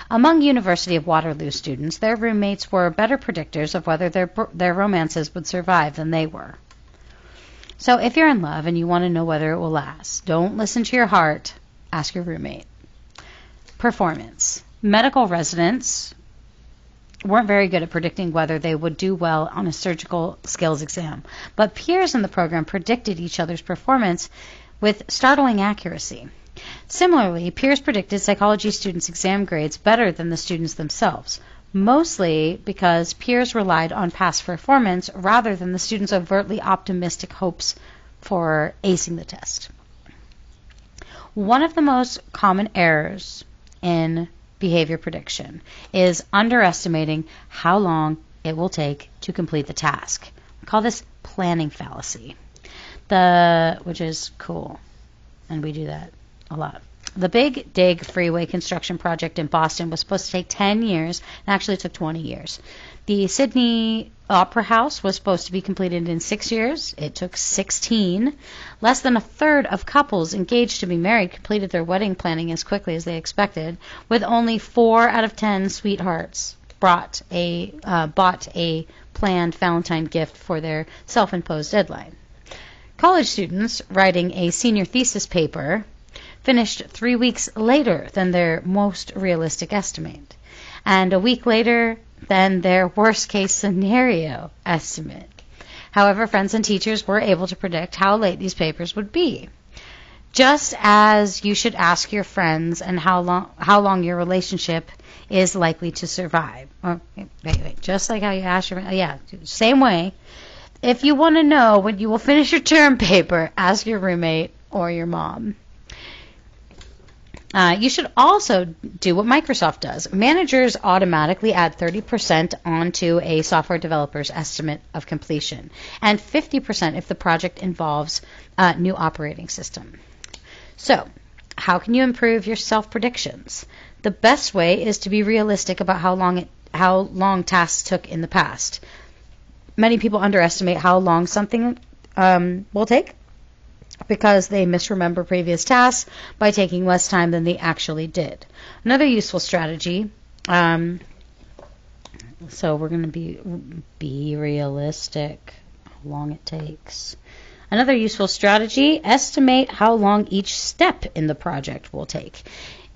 Among University of Waterloo students, their roommates were better predictors of whether their romances would survive than they were. So if you're in love and you want to know whether it will last, don't listen to your heart, ask your roommate. Performance. Medical residents weren't very good at predicting whether they would do well on a surgical skills exam, but peers in the program predicted each other's performance with startling accuracy. Similarly, peers predicted psychology students' exam grades better than the students themselves, mostly because peers relied on past performance rather than the students' overtly optimistic hopes for acing the test. One of the most common errors in behavior prediction is underestimating how long it will take to complete the task. We call this planning fallacy, which is cool, and we do that a lot. The Big Dig Freeway construction project in Boston was supposed to take 10 years, and actually took 20 years. The Sydney Opera House was supposed to be completed in 6 years. It took 16. Less than a third of couples engaged to be married completed their wedding planning as quickly as they expected, with only 4 out of 10 sweethearts bought a planned Valentine gift for their self-imposed deadline. College students writing a senior thesis paper finished 3 weeks later than their most realistic estimate, and a week later than their worst-case scenario estimate. However, friends and teachers were able to predict how late these papers would be. Just as you should ask your friends and how long your relationship is likely to survive. Wait. Just like how you ask your friends. Yeah, same way. If you want to know when you will finish your term paper, ask your roommate or your mom. You should also do what Microsoft does. Managers automatically add 30% onto a software developer's estimate of completion, and 50% if the project involves a new operating system. So, how can you improve your self-predictions? The best way is to be realistic about how long tasks took in the past. Many people underestimate how long something will take, because they misremember previous tasks by taking less time than they actually did. Another useful strategy, so we're going to be realistic, how long it takes. Another useful strategy, estimate how long each step in the project will take.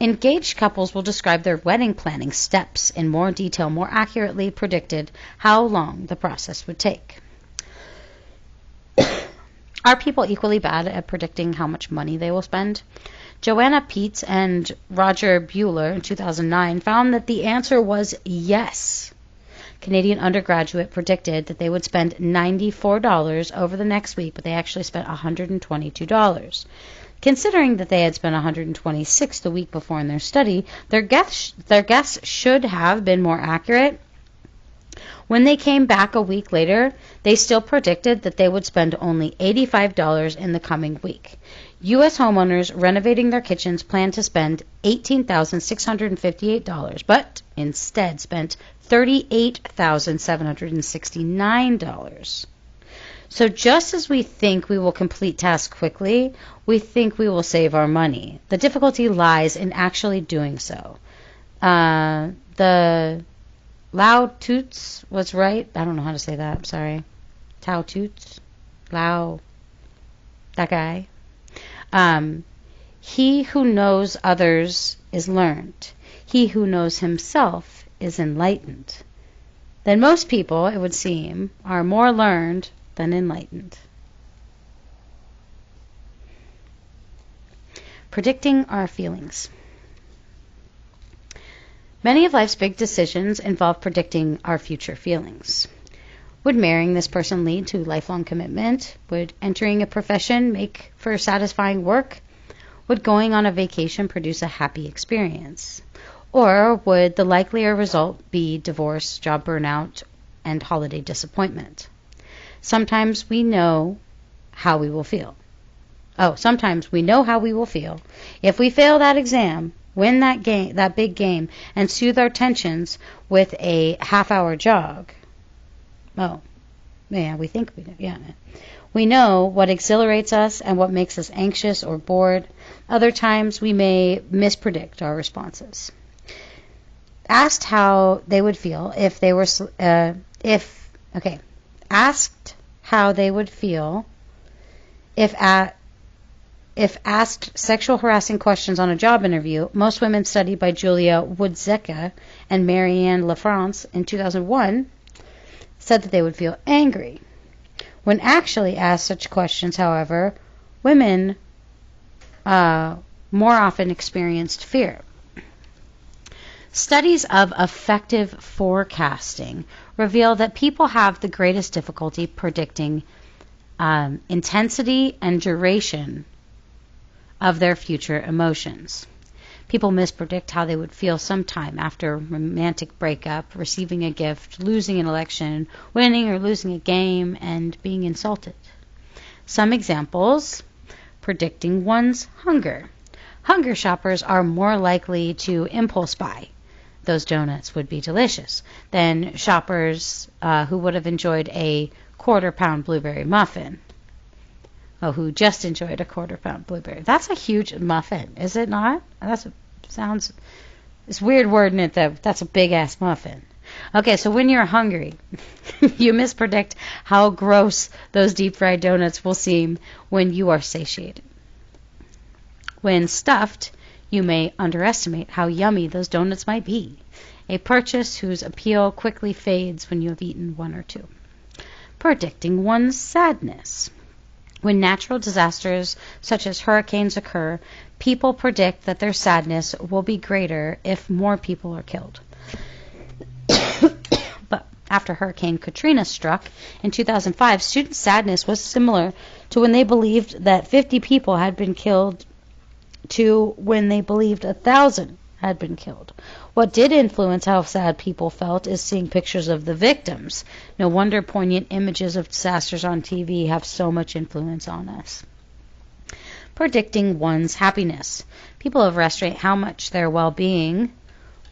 Engaged couples will describe their wedding planning steps in more detail, more accurately predicted how long the process would take. Are people equally bad at predicting how much money they will spend? Joanna Peets and Roger Bueller in 2009 found that the answer was yes. Canadian undergraduate predicted that they would spend $94 over the next week, but they actually spent $122. Considering that they had spent $126 the week before in their study, their guess should have been more accurate. When they came back a week later, they still predicted that they would spend only $85 in the coming week. U.S. homeowners renovating their kitchens plan to spend $18,658, but instead spent $38,769. So just as we think we will complete tasks quickly, we think we will save our money. The difficulty lies in actually doing so. The Lao Toots was right. I don't know how to say that. I'm sorry. Tao Toots. Lao. That guy. He who knows others is learned. He who knows himself is enlightened. Then most people, it would seem, are more learned than enlightened. Predicting our feelings. Many of life's big decisions involve predicting our future feelings. Would marrying this person lead to lifelong commitment? Would entering a profession make for satisfying work? Would going on a vacation produce a happy experience? Or would the likelier result be divorce, job burnout, and holiday disappointment? Sometimes we know how we will feel. Sometimes we know how we will feel if we fail that exam, win that big game, and soothe our tensions with a half-hour jog. Oh, yeah, we think we do. Yeah. We know what exhilarates us and what makes us anxious or bored. Other times we may mispredict our responses. Asked how they would feel if they were asked how they would feel if asked sexual harassing questions on a job interview. Most women studied by Julia Woodzeka and Marianne LaFrance in 2001 said that they would feel angry. When actually asked such questions, however, women more often experienced fear. Studies of affective forecasting reveal that people have the greatest difficulty predicting intensity and duration of their future emotions. People mispredict how they would feel sometime after a romantic breakup, receiving a gift, losing an election, winning or losing a game, and being insulted. Some examples: predicting one's hunger. Hunger shoppers are more likely to impulse buy. Those donuts would be delicious than shoppers who would have enjoyed a quarter-pound blueberry muffin. Who just enjoyed a quarter-pound blueberry. That's a huge muffin, is it not? It's a weird word in it, though. That's a big-ass muffin. Okay, so when you're hungry, you mispredict how gross those deep-fried donuts will seem when you are satiated. When stuffed, you may underestimate how yummy those donuts might be. A purchase whose appeal quickly fades when you have eaten one or two. Predicting one's sadness. When natural disasters such as hurricanes occur, people predict that their sadness will be greater if more people are killed. But after Hurricane Katrina struck in 2005, students' sadness was similar to when they believed that 50 people had been killed to when they believed 1,000 had been killed. What did influence how sad people felt is seeing pictures of the victims. No wonder poignant images of disasters on TV have so much influence on us. Predicting one's happiness. People overestimate how much their well-being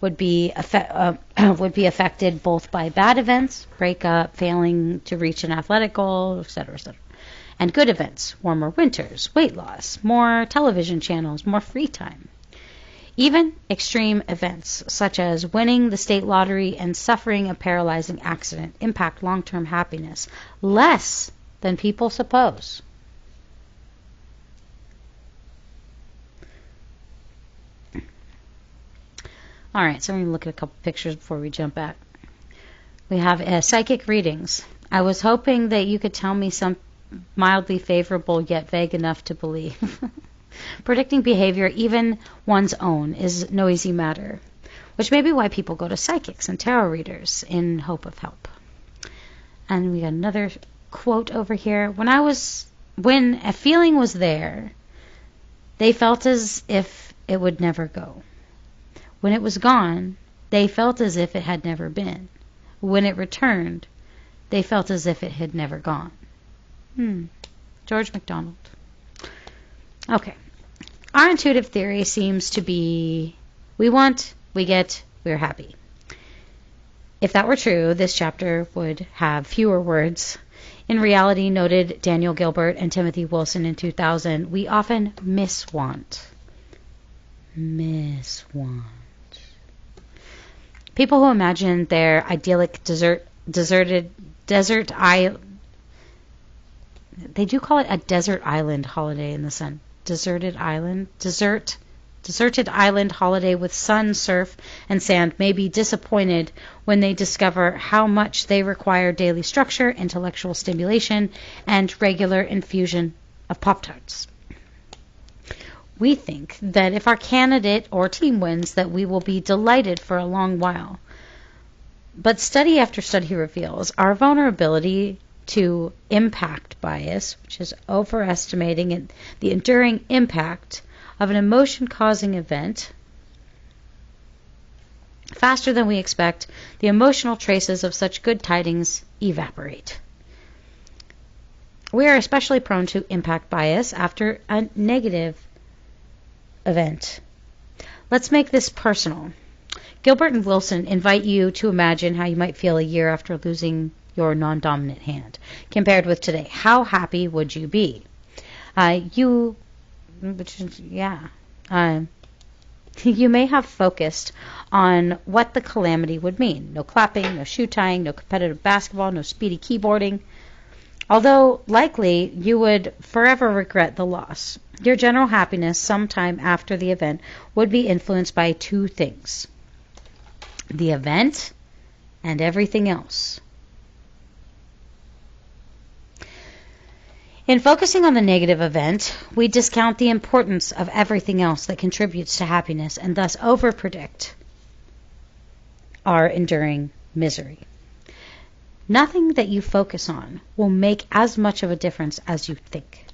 would be affected both by bad events, breakup, failing to reach an athletic goal, etc., etc., and good events, warmer winters, weight loss, more television channels, more free time. Even extreme events, such as winning the state lottery and suffering a paralyzing accident, impact long-term happiness less than people suppose. All right, so we're going to look at a couple pictures before we jump back. We have psychic readings. I was hoping that you could tell me some mildly favorable yet vague enough to believe. Predicting behavior, even one's own, is no easy matter, which may be why people go to psychics and tarot readers in hope of help. And we got another quote over here. When a feeling was there, they felt as if it would never go. When it was gone, they felt as if it had never been. When it returned, they felt as if it had never gone. George MacDonald. Okay. Our intuitive theory seems to be we want, we get, we're happy. If that were true, this chapter would have fewer words. In reality, noted Daniel Gilbert and Timothy Wilson in 2000, we often miswant. People who imagine their idyllic deserted island. They do call it a desert island holiday in the sun. Deserted island holiday with sun, surf, and sand may be disappointed when they discover how much they require daily structure, intellectual stimulation, and regular infusion of Pop-Tarts. We think that if our candidate or team wins, that we will be delighted for a long while. But study after study reveals our vulnerability to impact bias, which is overestimating the enduring impact of an emotion-causing event. Faster than we expect, the emotional traces of such good tidings evaporate. We are especially prone to impact bias after a negative event. Let's make this personal. Gilbert and Wilson invite you to imagine how you might feel a year after losing your non-dominant hand. Compared with today, how happy would you be? You may have focused on what the calamity would mean. No clapping, no shoe tying, no competitive basketball, no speedy keyboarding. Although likely you would forever regret the loss. Your general happiness sometime after the event would be influenced by two things: the event and everything else. In focusing on the negative event, we discount the importance of everything else that contributes to happiness and thus overpredict our enduring misery. Nothing that you focus on will make as much of a difference as you think,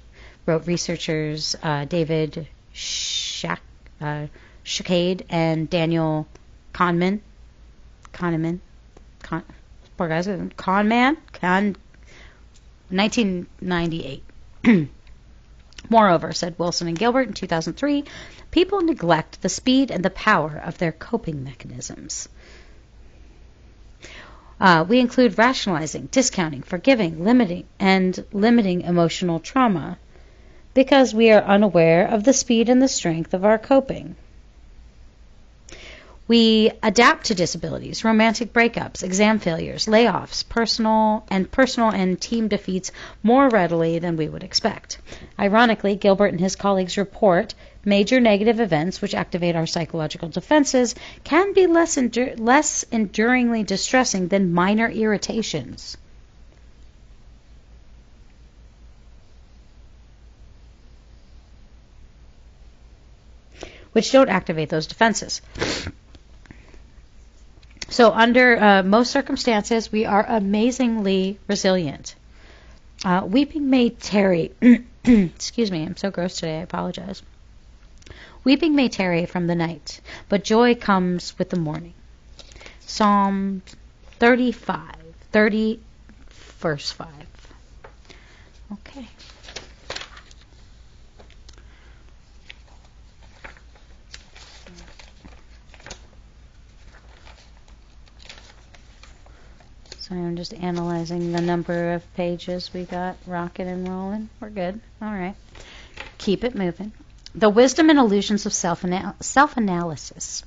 wrote researchers David Shakade and Daniel Kahneman. 1998. Moreover, said Wilson and Gilbert in 2003, people neglect the speed and the power of their coping mechanisms. We include rationalizing, discounting, forgiving, limiting emotional trauma because we are unaware of the speed and the strength of our coping. We adapt to disabilities, romantic breakups, exam failures, layoffs, personal and team defeats more readily than we would expect. Ironically, Gilbert and his colleagues report major negative events which activate our psychological defenses can be less enduringly distressing than minor irritations. Which don't activate those defenses. So under most circumstances, we are amazingly resilient. Weeping may tarry. Excuse me, I'm so gross today, I apologize. Weeping may tarry from the night, but joy comes with the morning. Psalm 35, verse 5. Okay. So I'm just analyzing the number of pages we got rocking and rolling. We're good. All right. Keep it moving. The wisdom and illusions of self-analysis.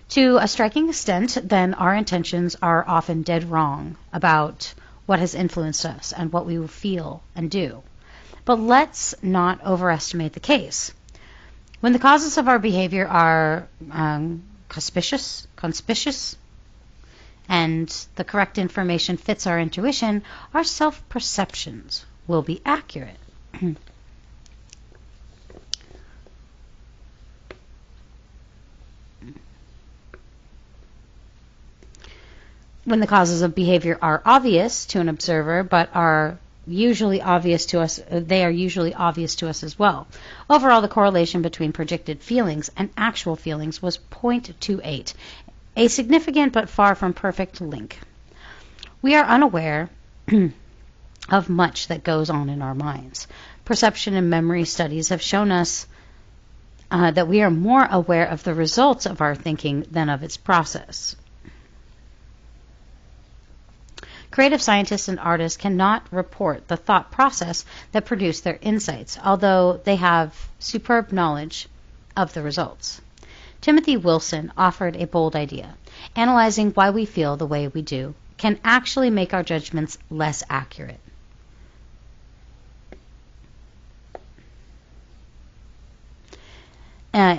To a striking extent, then, our intentions are often dead wrong about what has influenced us and what we will feel and do. But let's not overestimate the case. When the causes of our behavior are conspicuous, and the correct information fits our intuition, our self-perceptions will be accurate. When the causes of behavior are obvious to an observer, but are usually obvious to us, they are usually obvious to us as well. Overall, the correlation between predicted feelings and actual feelings was 0.28. A significant but far from perfect link. We are unaware of much that goes on in our minds. Perception and memory studies have shown us that we are more aware of the results of our thinking than of its process. Creative scientists and artists cannot report the thought process that produced their insights, although they have superb knowledge of the results. Timothy Wilson offered a bold idea. Analyzing why we feel the way we do can actually make our judgments less accurate.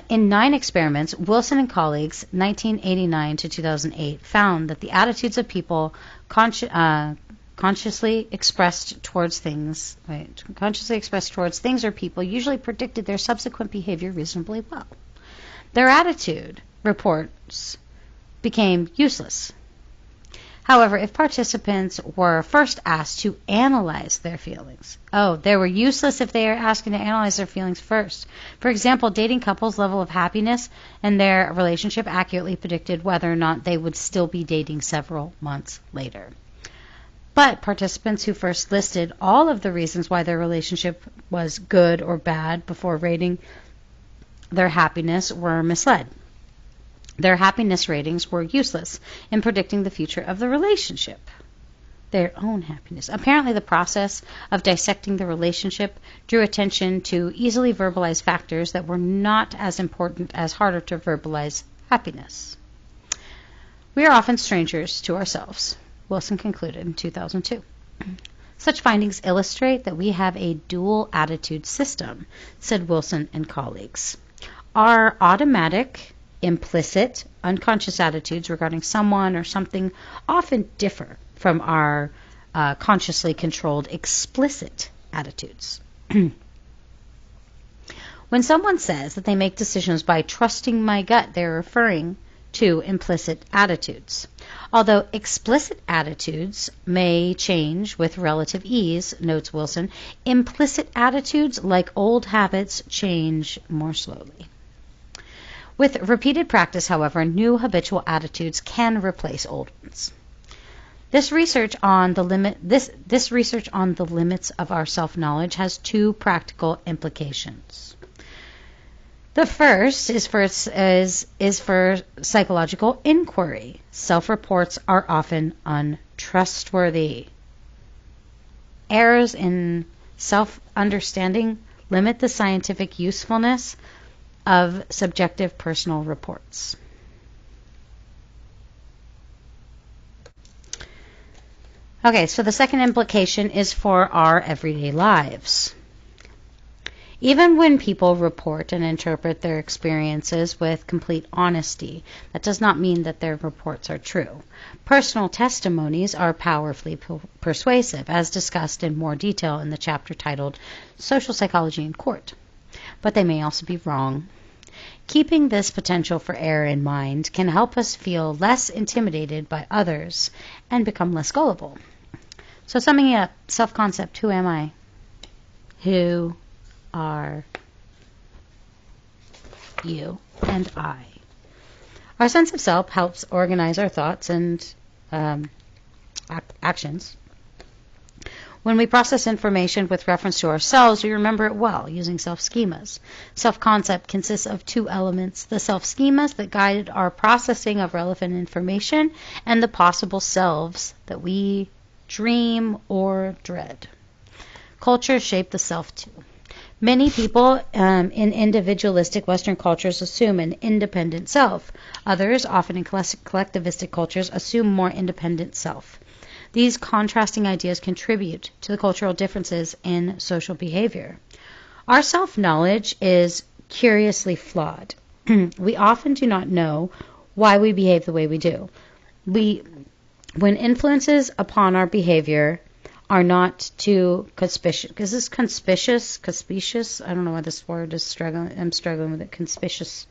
In 9 experiments, Wilson and colleagues, 1989 to 2008, found that the attitudes of people consciously expressed towards things or people usually predicted their subsequent behavior reasonably well. Their attitude reports became useless. However, if participants were first asked to analyze their feelings, they were useless if they are asking to analyze their feelings first. For example, dating couples' level of happiness and their relationship accurately predicted whether or not they would still be dating several months later. But participants who first listed all of the reasons why their relationship was good or bad before rating their happiness were misled. Their happiness ratings were useless in predicting the future of the relationship, their own happiness. Apparently, the process of dissecting the relationship drew attention to easily verbalized factors that were not as important as harder to verbalize happiness. We are often strangers to ourselves, Wilson concluded in 2002. Such findings illustrate that we have a dual attitude system, said Wilson and colleagues. Our automatic, implicit, unconscious attitudes regarding someone or something often differ from our consciously controlled explicit attitudes. When someone says that they make decisions by trusting my gut, they're referring to implicit attitudes. Although explicit attitudes may change with relative ease, notes Wilson, implicit attitudes, like old habits, change more slowly. With repeated practice, however, new habitual attitudes can replace old ones. This research on the limits of our self-knowledge has two practical implications. The first is for psychological inquiry. Self-reports are often untrustworthy. Errors in self-understanding limit the scientific usefulness of subjective personal reports. Okay, so the second implication is for our everyday lives. Even when people report and interpret their experiences with complete honesty, that does not mean that their reports are true. Personal testimonies are powerfully persuasive, as discussed in more detail in the chapter titled Social Psychology in Court. But they may also be wrong. Keeping this potential for error in mind can help us feel less intimidated by others and become less gullible. So summing up, self-concept, who am I? Who are you and I? Our sense of self helps organize our thoughts and actions. When we process information with reference to ourselves, we remember it well using self-schemas. Self-concept consists of two elements: the self-schemas that guide our processing of relevant information and the possible selves that we dream or dread. Cultures shape the self too. Many people in individualistic Western cultures assume an independent self. Others, often in collectivistic cultures, assume more independent self. These contrasting ideas contribute to the cultural differences in social behavior. Our self-knowledge is curiously flawed. We often do not know why we behave the way we do. When influences upon our behavior are not too conspicuous. Is this conspicuous? I don't know why this word is struggling. I'm struggling with it. Conspicuous.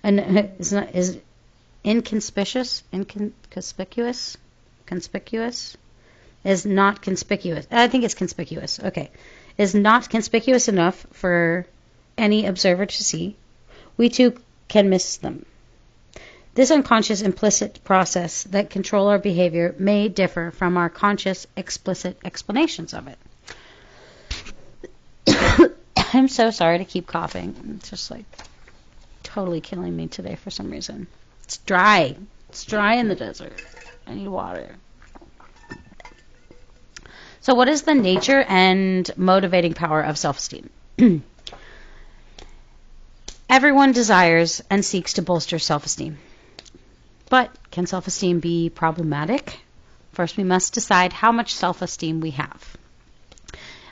And it's not, is inconspicuous? Inconspicuous? Conspicuous? Is not conspicuous. I think it's conspicuous. Okay. Is not conspicuous enough for any observer to see. We too can miss them. This unconscious implicit process that control our behavior may differ from our conscious explicit explanations of it. I'm so sorry to keep coughing. It's just like totally killing me today for some reason. It's dry. It's dry in the desert. I need water. So what is the nature and motivating power of self-esteem? Everyone desires and seeks to bolster self-esteem. But can self-esteem be problematic? First, we must decide how much self-esteem we have.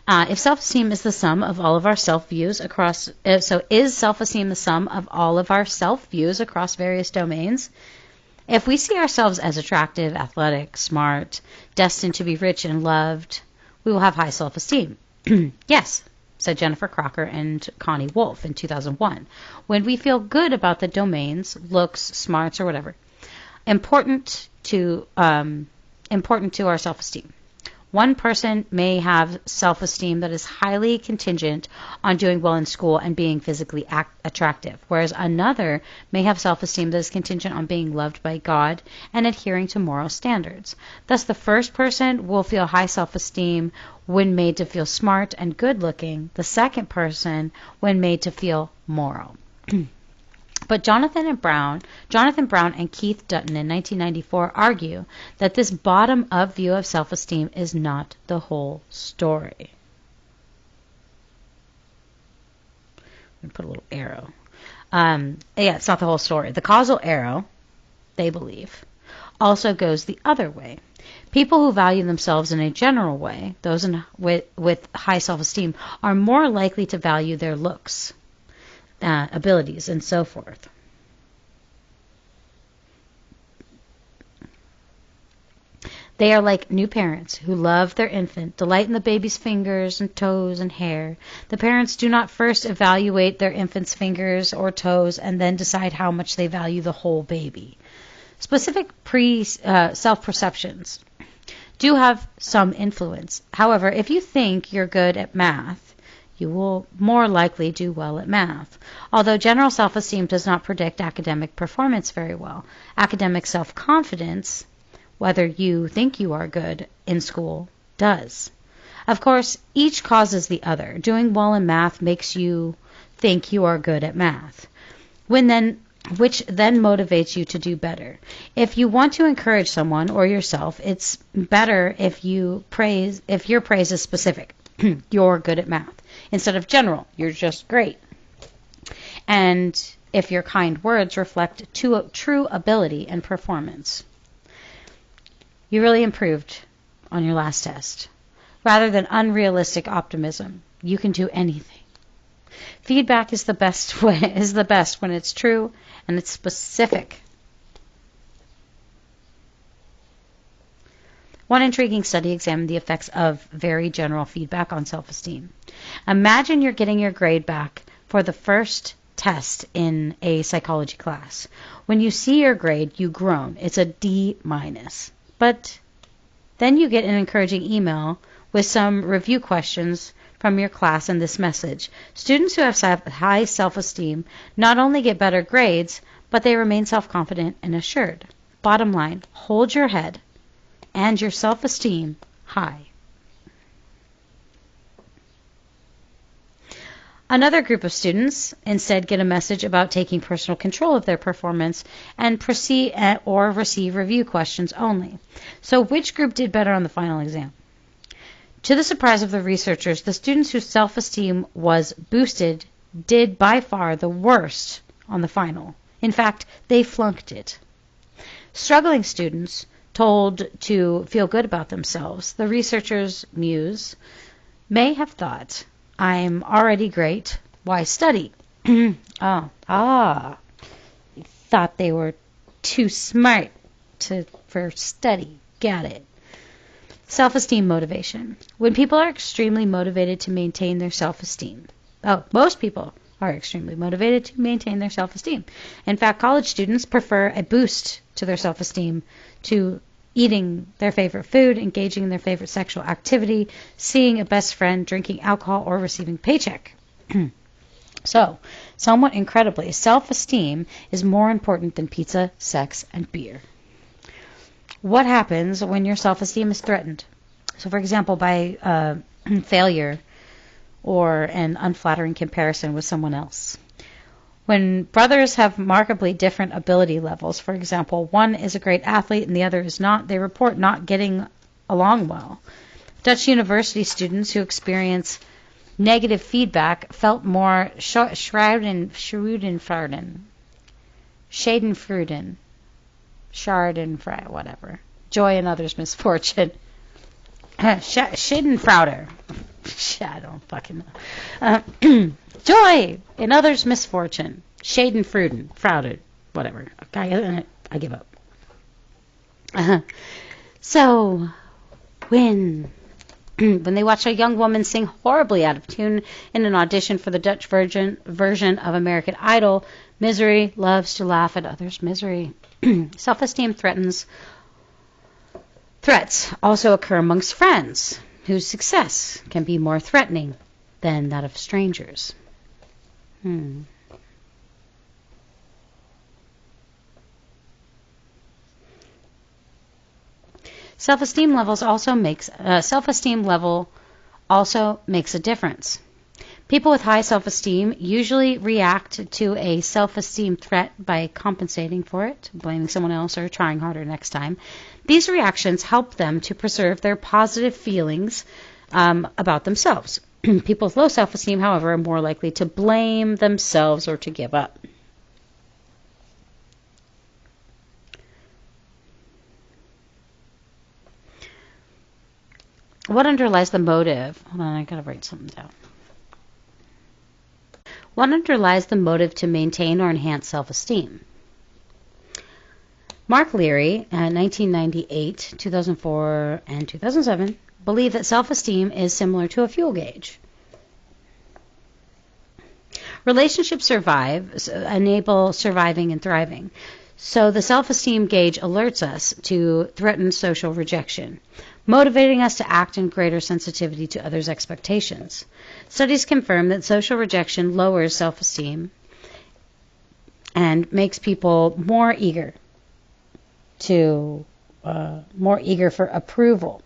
If self-esteem is the sum of all of our self-views across, is self-esteem the sum of all of our self-views across various domains? If we see ourselves as attractive, athletic, smart, destined to be rich and loved, we will have high self-esteem. Yes, said Jennifer Crocker and Connie Wolf in 2001. When we feel good about the domains, looks, smarts, or whatever, important to our self-esteem. One person may have self-esteem that is highly contingent on doing well in school and being physically attractive, whereas another may have self-esteem that is contingent on being loved by God and adhering to moral standards. Thus, the first person will feel high self-esteem when made to feel smart and good-looking, the second person when made to feel moral. But Jonathan Brown and Keith Dutton in 1994 argue that this bottom-up view of self-esteem is not the whole story. I'm going to put a little arrow. It's not the whole story. The causal arrow, they believe, also goes the other way. People who value themselves in a general way, those with high self-esteem, are more likely to value their looks, abilities, and so forth. They are like new parents who love their infant, delight in the baby's fingers and toes and hair. The parents do not first evaluate their infant's fingers or toes and then decide how much they value the whole baby. Specific self-perceptions do have some influence. However, if you think you're good at math, you will more likely do well at math. Although general self-esteem does not predict academic performance very well, academic self-confidence, whether you think you are good in school, does. Of course, each causes the other. Doing well in math makes you think you are good at math, which then motivates you to do better. If you want to encourage someone or yourself, it's better if your praise is specific. You're good at math. Instead of general, you're just great. And if your kind words reflect true ability and performance. You really improved on your last test. Rather than unrealistic optimism, you can do anything. Feedback is the best when it's true and it's specific. One intriguing study examined the effects of very general feedback on self-esteem. Imagine you're getting your grade back for the first test in a psychology class. When you see your grade, you groan. It's a D-. But then you get an encouraging email with some review questions from your class and this message. Students who have high self-esteem not only get better grades, but they remain self-confident and assured. Bottom line, hold your head and your self-esteem high. Another group of students instead get a message about taking personal control of their performance and proceed or receive review questions only. So which group did better on the final exam? To the surprise of the researchers, the students whose self-esteem was boosted did by far the worst on the final. In fact, they flunked it. Struggling students told to feel good about themselves, the researchers' muse may have thought, I'm already great, why study? Thought they were too smart for study. Got it. Self-esteem motivation. When people are extremely motivated to maintain their self-esteem. Most people are extremely motivated to maintain their self-esteem. In fact, college students prefer a boost to their self-esteem to eating their favorite food, engaging in their favorite sexual activity, seeing a best friend, drinking alcohol, or receiving a paycheck. So, somewhat incredibly, self-esteem is more important than pizza, sex, and beer. What happens when your self-esteem is threatened? So, for example, by failure or an unflattering comparison with someone else. When brothers have markedly different ability levels, for example, one is a great athlete and the other is not, they report not getting along well. Dutch university students who experience negative feedback felt more schadenfreude, whatever. Joy in others' misfortune. Schadenfreude. I don't fucking know. Joy in others' misfortune. Schadenfreude. Whatever. I give up. So, when they watch a young woman sing horribly out of tune in an audition for the Dutch version of American Idol, Misery loves to laugh at others' misery. Self-esteem threats also occur amongst friends, whose success can be more threatening than that of strangers. Self-esteem level also makes a difference. People with high self-esteem usually react to a self-esteem threat by compensating for it, blaming someone else, or trying harder next time. These reactions help them to preserve their positive feelings about themselves. People with low self-esteem, however, are more likely to blame themselves or to give up. What underlies the motive? Hold on, I gotta write something down. What underlies the motive to maintain or enhance self-esteem? Mark Leary, 1998, 2004, and 2007, believed that self-esteem is similar to a fuel gauge. Relationships enable surviving and thriving. So the self-esteem gauge alerts us to threatened social rejection, motivating us to act in greater sensitivity to others' expectations. Studies confirm that social rejection lowers self-esteem and makes people more eager for approval.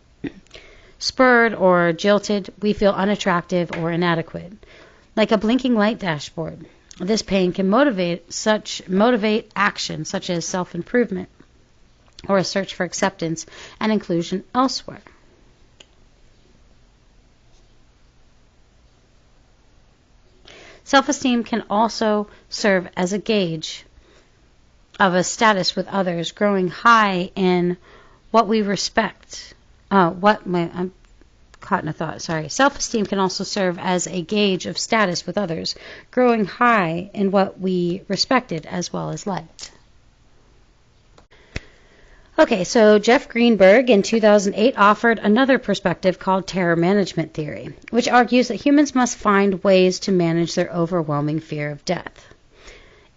Spurred or jilted, we feel unattractive or inadequate. Like a blinking light dashboard, this pain can motivate action such as self-improvement or a search for acceptance and inclusion elsewhere. Self-esteem can also serve as a gauge of a status with others, growing high in what we respect. I'm caught in a thought, sorry. Self-esteem can also serve as a gauge of status with others, growing high in what we respected as well as liked. Okay, so Jeff Greenberg in 2008 offered another perspective called terror management theory, which argues that humans must find ways to manage their overwhelming fear of death.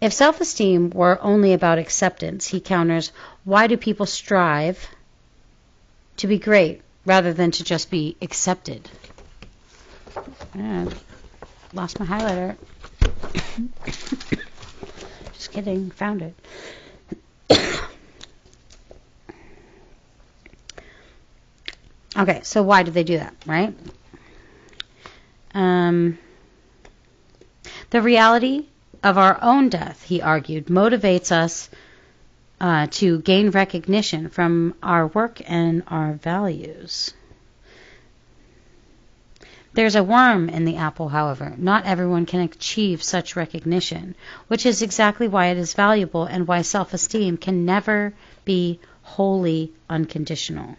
If self-esteem were only about acceptance, he counters, why do people strive to be great rather than to just be accepted? Lost my highlighter. Just kidding, found it. Okay, so why do they do that, right? The reality of our own death, he argued, motivates us to gain recognition from our work and our values. There's a worm in the apple, however. Not everyone can achieve such recognition, which is exactly why it is valuable and why self-esteem can never be wholly unconditional.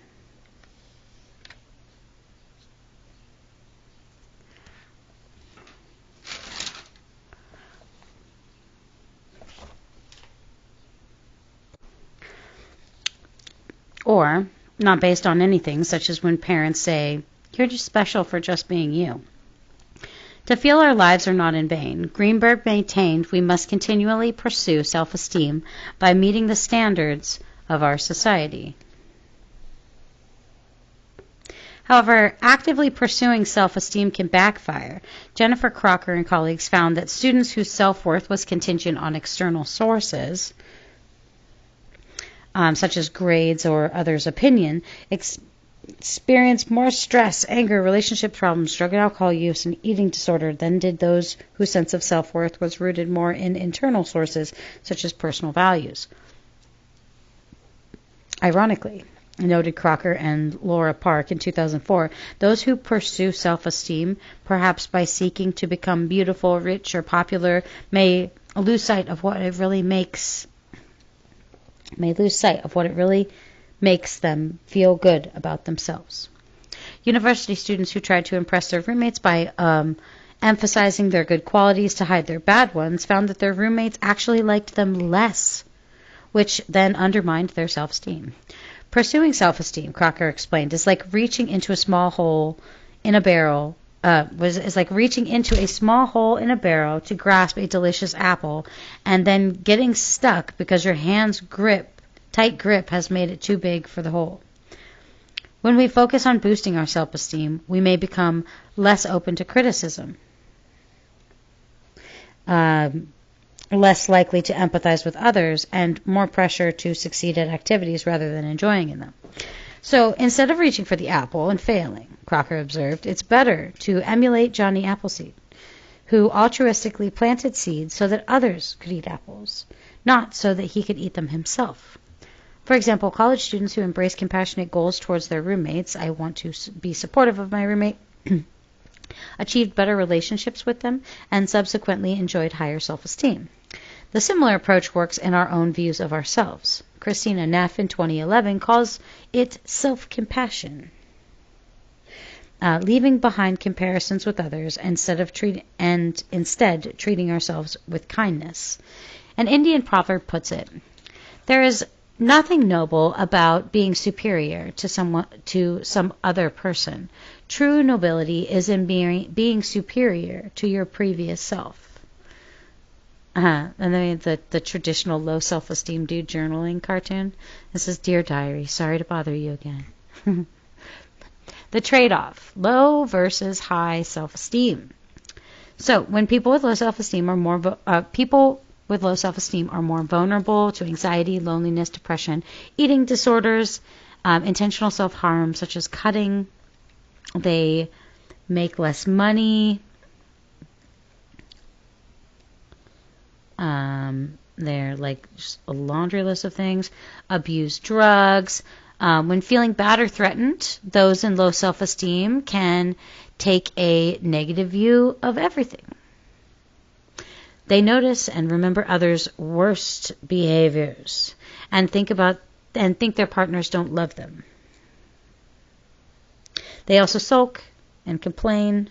Or not based on anything, such as when parents say, you're just special for just being you. To feel our lives are not in vain, Greenberg maintained we must continually pursue self-esteem by meeting the standards of our society. However, actively pursuing self-esteem can backfire. Jennifer Crocker and colleagues found that students whose self-worth was contingent on external sources, such as grades or others' opinion, experienced more stress, anger, relationship problems, drug and alcohol use, and eating disorder than did those whose sense of self-worth was rooted more in internal sources, such as personal values. Ironically, noted Crocker and Laura Park in 2004, those who pursue self-esteem, perhaps by seeking to become beautiful, rich, or popular, may lose sight of what it really makes them feel good about themselves. University students who tried to impress their roommates by emphasizing their good qualities to hide their bad ones found that their roommates actually liked them less, which then undermined their self-esteem. Pursuing self-esteem, Crocker explained, is like reaching into a small hole in a barrel is like reaching into a small hole in a barrel to grasp a delicious apple and then getting stuck because your hand's tight grip has made it too big for the hole. When we focus on boosting our self-esteem, we may become less open to criticism, less likely to empathize with others, and more pressure to succeed at activities rather than enjoying in them. So instead of reaching for the apple and failing, Crocker observed, it's better to emulate Johnny Appleseed, who altruistically planted seeds so that others could eat apples, not so that he could eat them himself. For example, college students who embrace compassionate goals towards their roommates, I want to be supportive of my roommate, achieved better relationships with them, and subsequently enjoyed higher self-esteem. The similar approach works in our own views of ourselves. Christina Neff in 2011 calls it self-compassion, leaving behind comparisons with others instead treating ourselves with kindness. An Indian proverb puts it, there is nothing noble about being superior to some other person. True nobility is in being superior to your previous self. And then the traditional low self-esteem dude journaling cartoon. This is Dear Diary, sorry to bother you again. The trade-off, low versus high self-esteem. So when people with low self-esteem are more vulnerable to anxiety, loneliness, depression, eating disorders, intentional self-harm such as cutting. They make less money. They're like just a laundry list of things. Abuse drugs. When feeling bad or threatened, those in low self-esteem can take a negative view of everything. They notice and remember others' worst behaviors and think their partners don't love them. They also sulk and complain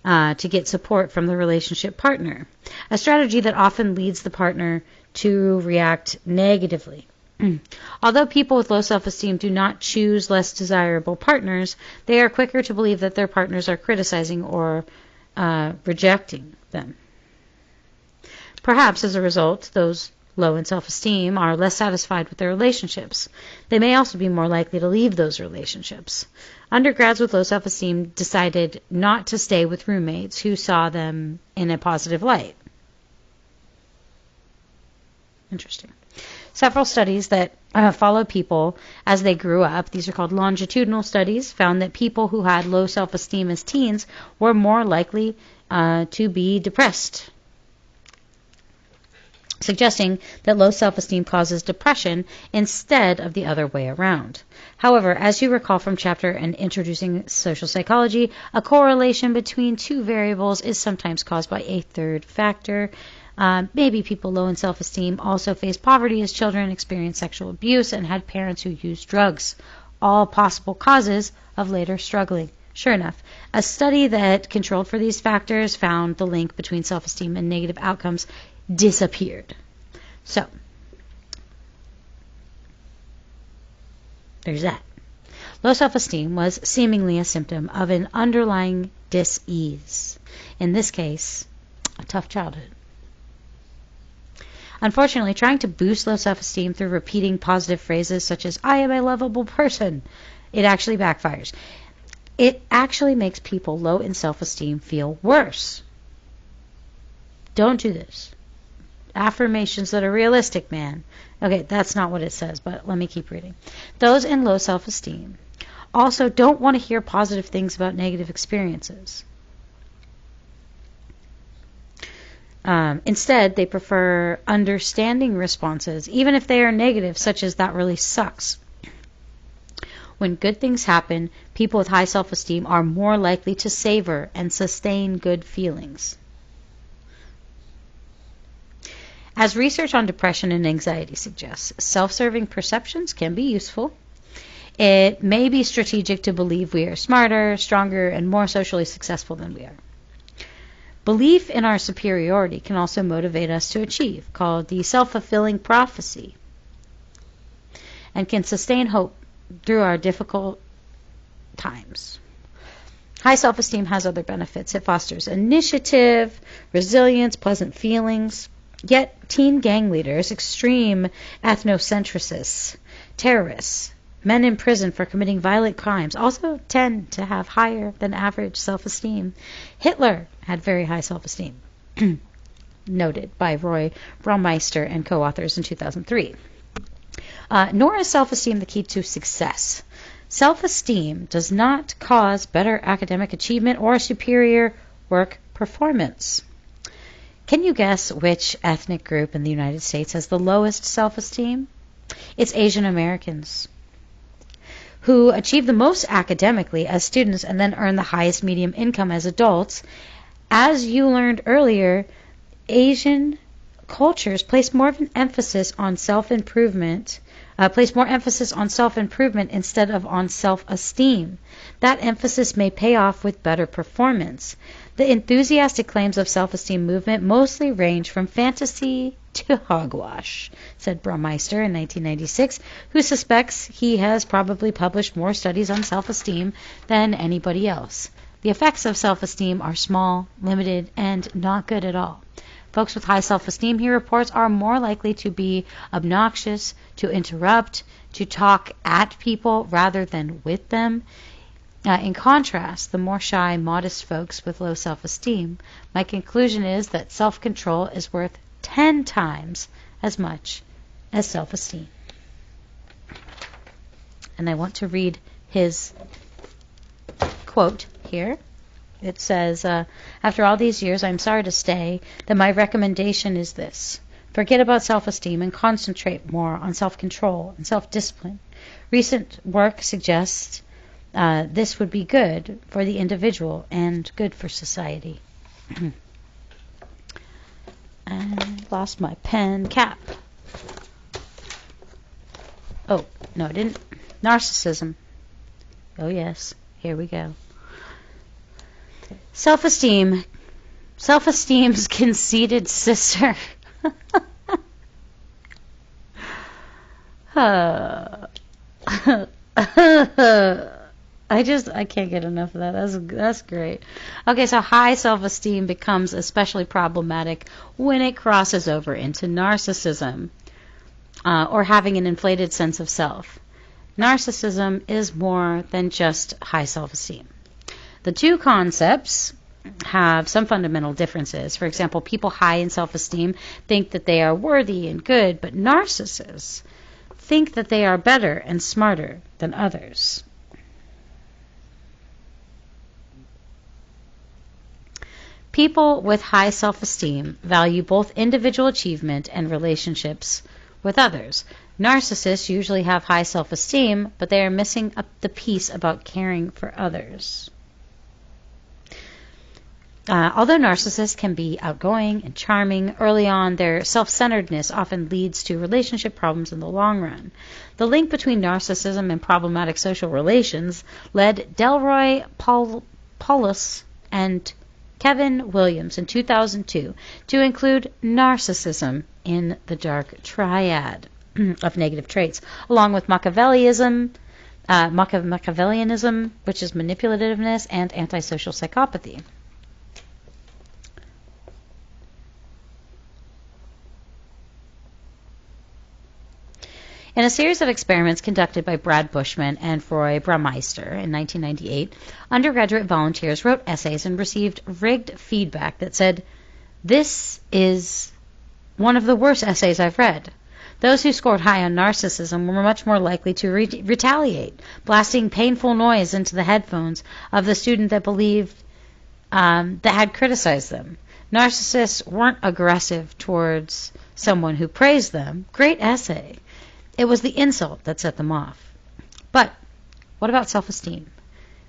to get support from the relationship partner, a strategy that often leads the partner to react negatively. Although people with low self-esteem do not choose less desirable partners, they are quicker to believe that their partners are criticizing or rejecting them. Perhaps as a result, those low in self-esteem are less satisfied with their relationships. They may also be more likely to leave those relationships. Undergrads with low self-esteem decided not to stay with roommates who saw them in a positive light. Interesting. Several studies that followed people as they grew up, these are called longitudinal studies, found that people who had low self-esteem as teens were more likely to be depressed, suggesting that low self-esteem causes depression instead of the other way around. However, as you recall from chapter and introducing social psychology, a correlation between two variables is sometimes caused by a third factor. Maybe people low in self-esteem also faced poverty as children, experienced sexual abuse, and had parents who used drugs. All possible causes of later struggling. Sure enough, a study that controlled for these factors found the link between self-esteem and negative outcomes disappeared. So, there's that. Low self-esteem was seemingly a symptom of an underlying dis-ease. In this case, a tough childhood. Unfortunately, trying to boost low self-esteem through repeating positive phrases such as, I am a lovable person, it actually backfires. It actually makes people low in self-esteem feel worse. Don't do this. Affirmations that are realistic, man. Okay, that's not what it says, but let me keep reading. Those in low self-esteem also don't want to hear positive things about negative experiences. Instead, they prefer understanding responses, even if they are negative, such as that really sucks. When good things happen, people with high self-esteem are more likely to savor and sustain good feelings. As research on depression and anxiety suggests, self-serving perceptions can be useful. It may be strategic to believe we are smarter, stronger, and more socially successful than we are. Belief in our superiority can also motivate us to achieve, called the self-fulfilling prophecy, and can sustain hope through our difficult times. High self-esteem has other benefits. It fosters initiative, resilience, pleasant feelings. Yet teen gang leaders, extreme ethnocentricists, terrorists, men in prison for committing violent crimes also tend to have higher than average self-esteem. Hitler had very high self-esteem, noted by Roy Baumeister and co-authors in 2003. Nor is self-esteem the key to success. Self-esteem does not cause better academic achievement or superior work performance. Can you guess which ethnic group in the United States has the lowest self-esteem? It's Asian Americans, who achieve the most academically as students and then earn the highest median income as adults. As you learned earlier, Asian cultures place more of an emphasis on self-improvement, instead of on self-esteem. That emphasis may pay off with better performance. The enthusiastic claims of self-esteem movement mostly range from fantasy to hogwash, said Baumeister in 1996, who suspects he has probably published more studies on self-esteem than anybody else. The effects of self-esteem are small, limited, and not good at all. Folks with high self-esteem, he reports, are more likely to be obnoxious, to interrupt, to talk at people rather than with them. In contrast, the more shy, modest folks with low self-esteem, my conclusion is that self-control is worth 10 times as much as self-esteem. And I want to read his quote here. It says, after all these years, I'm sorry to say that my recommendation is this. Forget about self-esteem and concentrate more on self-control and self-discipline. Recent work suggests this would be good for the individual and good for society. And lost my pen cap. Oh, no, I didn't. Narcissism. Oh, yes. Here we go. Self-esteem. Self-esteem's conceited sister. I can't get enough of that. That's great. Okay, so high self-esteem becomes especially problematic when it crosses over into narcissism, or having an inflated sense of self. Narcissism is more than just high self-esteem. The two concepts have some fundamental differences. For example, people high in self-esteem think that they are worthy and good, but narcissists think that they are better and smarter than others. People with high self-esteem value both individual achievement and relationships with others. Narcissists usually have high self-esteem, but they are missing the piece about caring for others. Although narcissists can be outgoing and charming, early on their self-centeredness often leads to relationship problems in the long run. The link between narcissism and problematic social relations led Delroy Paulus and Kevin Williams in 2002 to include narcissism in the dark triad of negative traits, along with Machiavellianism, which is manipulativeness, and antisocial psychopathy. In a series of experiments conducted by Brad Bushman and Roy Baumeister in 1998, undergraduate volunteers wrote essays and received rigged feedback that said, "This is one of the worst essays I've read." Those who scored high on narcissism were much more likely to retaliate, blasting painful noise into the headphones of the student that believed that had criticized them. Narcissists weren't aggressive towards someone who praised them. Great essay. It was the insult that set them off. But what about self-esteem?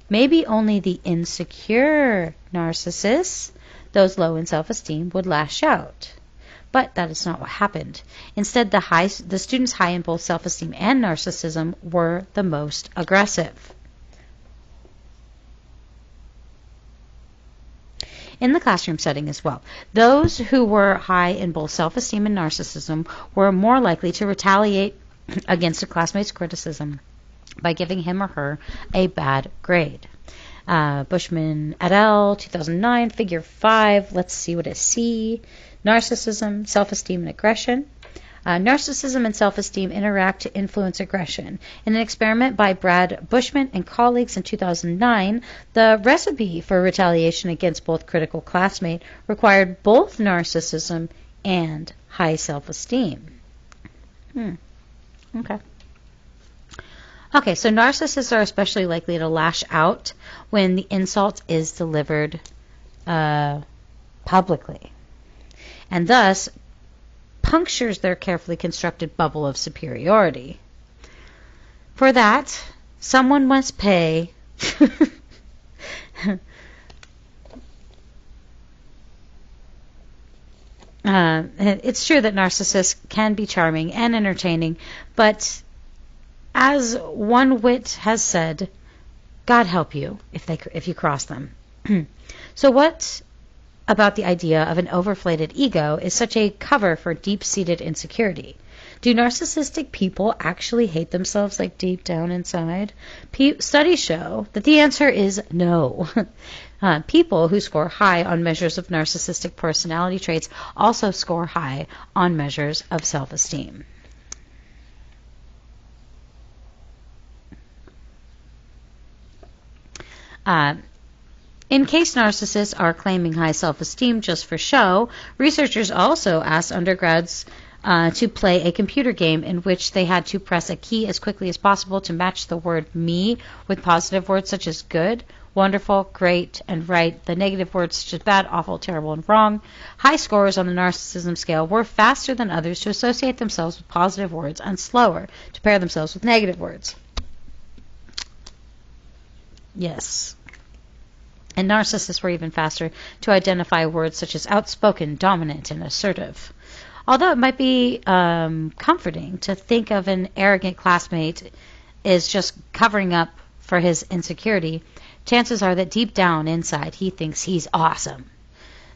Maybe only the insecure narcissists, those low in self-esteem, would lash out. But that is not what happened. Instead, the students high in both self-esteem and narcissism were the most aggressive. In the classroom setting as well, those who were high in both self-esteem and narcissism were more likely to retaliate against a classmate's criticism by giving him or her a bad grade. Bushman et al., 2009, Figure 5. Let's see what is C. Narcissism, self-esteem, and aggression. Narcissism and self-esteem interact to influence aggression. In an experiment by Brad Bushman and colleagues in 2009, the recipe for retaliation against both critical classmate required both narcissism and high self-esteem. Okay. Okay, so narcissists are especially likely to lash out when the insult is delivered publicly, and thus punctures their carefully constructed bubble of superiority. For that, someone must pay it's true that narcissists can be charming and entertaining, but as one wit has said, God help you if you cross them. So what about the idea of an overflated ego is such a cover for deep-seated insecurity? Do narcissistic people actually hate themselves like deep down inside? Studies show that the answer is no. People who score high on measures of narcissistic personality traits also score high on measures of self-esteem. In case narcissists are claiming high self-esteem just for show, researchers also asked undergrads to play a computer game in which they had to press a key as quickly as possible to match the word me with positive words such as good, wonderful, great, and right, the negative words such as bad, awful, terrible, and wrong. High scorers on the narcissism scale were faster than others to associate themselves with positive words and slower to pair themselves with negative words. Yes. And narcissists were even faster to identify words such as outspoken, dominant, and assertive. Although it might be comforting to think of an arrogant classmate as just covering up for his insecurity, chances are that deep down inside he thinks he's awesome.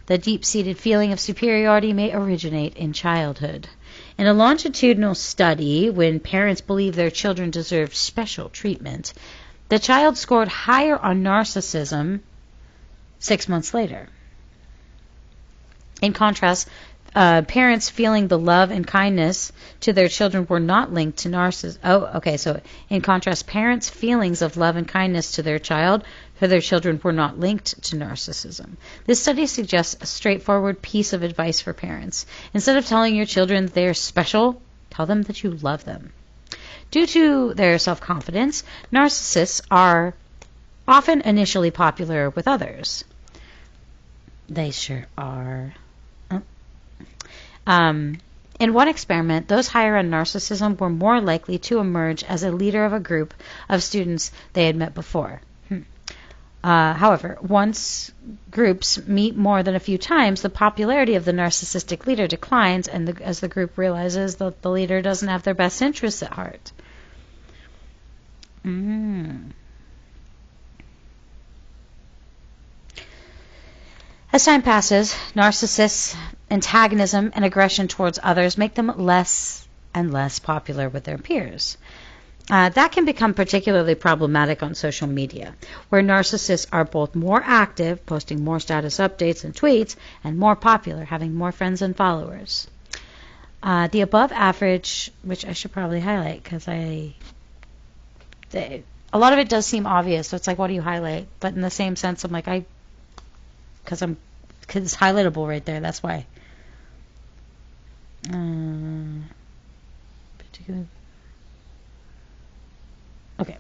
The deep-seated feeling of superiority may originate in childhood. In a longitudinal study, when parents believe their children deserve special treatment, the child scored higher on narcissism 6 months later. In contrast, parents feeling the love and kindness to their children were not linked to narcissism. So in contrast, parents' feelings of love and kindness to their children were not linked to narcissism. This study suggests a straightforward piece of advice for parents. Instead of telling your children that they are special, tell them that you love them. Due to their self-confidence, narcissists are often initially popular with others. They sure are. In one experiment, those higher on narcissism were more likely to emerge as a leader of a group of students they had met before. However, once groups meet more than a few times, the popularity of the narcissistic leader declines, and as the group realizes that the leader doesn't have their best interests at heart. As time passes, narcissists' antagonism and aggression towards others make them less and less popular with their peers. That can become particularly problematic on social media, where narcissists are both more active, posting more status updates and tweets, and more popular, having more friends and followers. The above average, which I should probably highlight because a lot of it does seem obvious, so it's like, what do you highlight? But in the same sense, I'm like, because it's highlightable right there, that's why. Okay.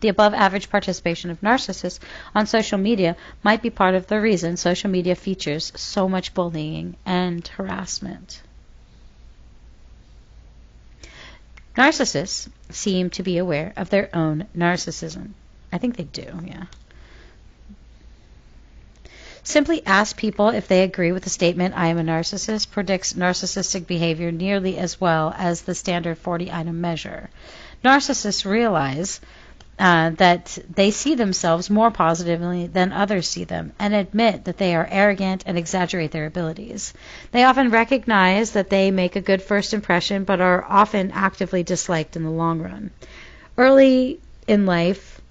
The above average participation of narcissists on social media might be part of the reason social media features so much bullying and harassment. Narcissists seem to be aware of their own narcissism. I think they do, yeah. Simply ask people if they agree with the statement, I am a narcissist, predicts narcissistic behavior nearly as well as the standard 40-item measure. Narcissists realize that they see themselves more positively than others see them and admit that they are arrogant and exaggerate their abilities. They often recognize that they make a good first impression but are often actively disliked in the long run. Early in life,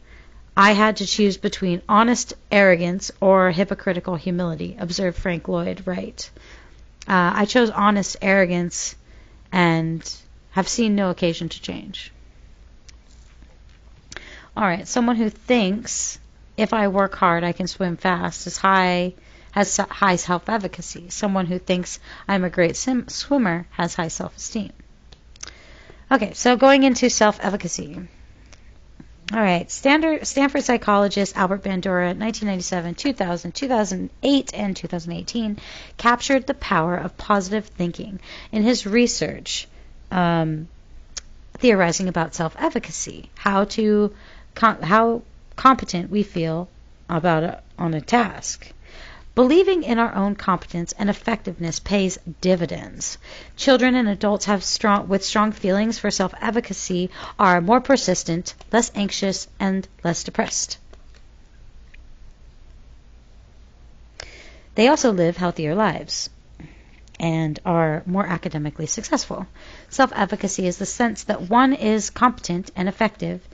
I had to choose between honest arrogance or hypocritical humility, observed Frank Lloyd Wright. I chose honest arrogance and have seen no occasion to change. All right, someone who thinks if I work hard I can swim fast has high self-efficacy. Someone who thinks I'm a great swimmer has high self-esteem. Okay, so going into self-efficacy. All right, Stanford psychologist Albert Bandura, 1997, 2000, 2008, and 2018, captured the power of positive thinking in his research, theorizing about self-efficacy, how competent we feel on a task. Believing in our own competence and effectiveness pays dividends. Children and adults with strong feelings for self-efficacy are more persistent, less anxious, and less depressed. They also live healthier lives and are more academically successful. Self-efficacy is the sense that one is competent and effective,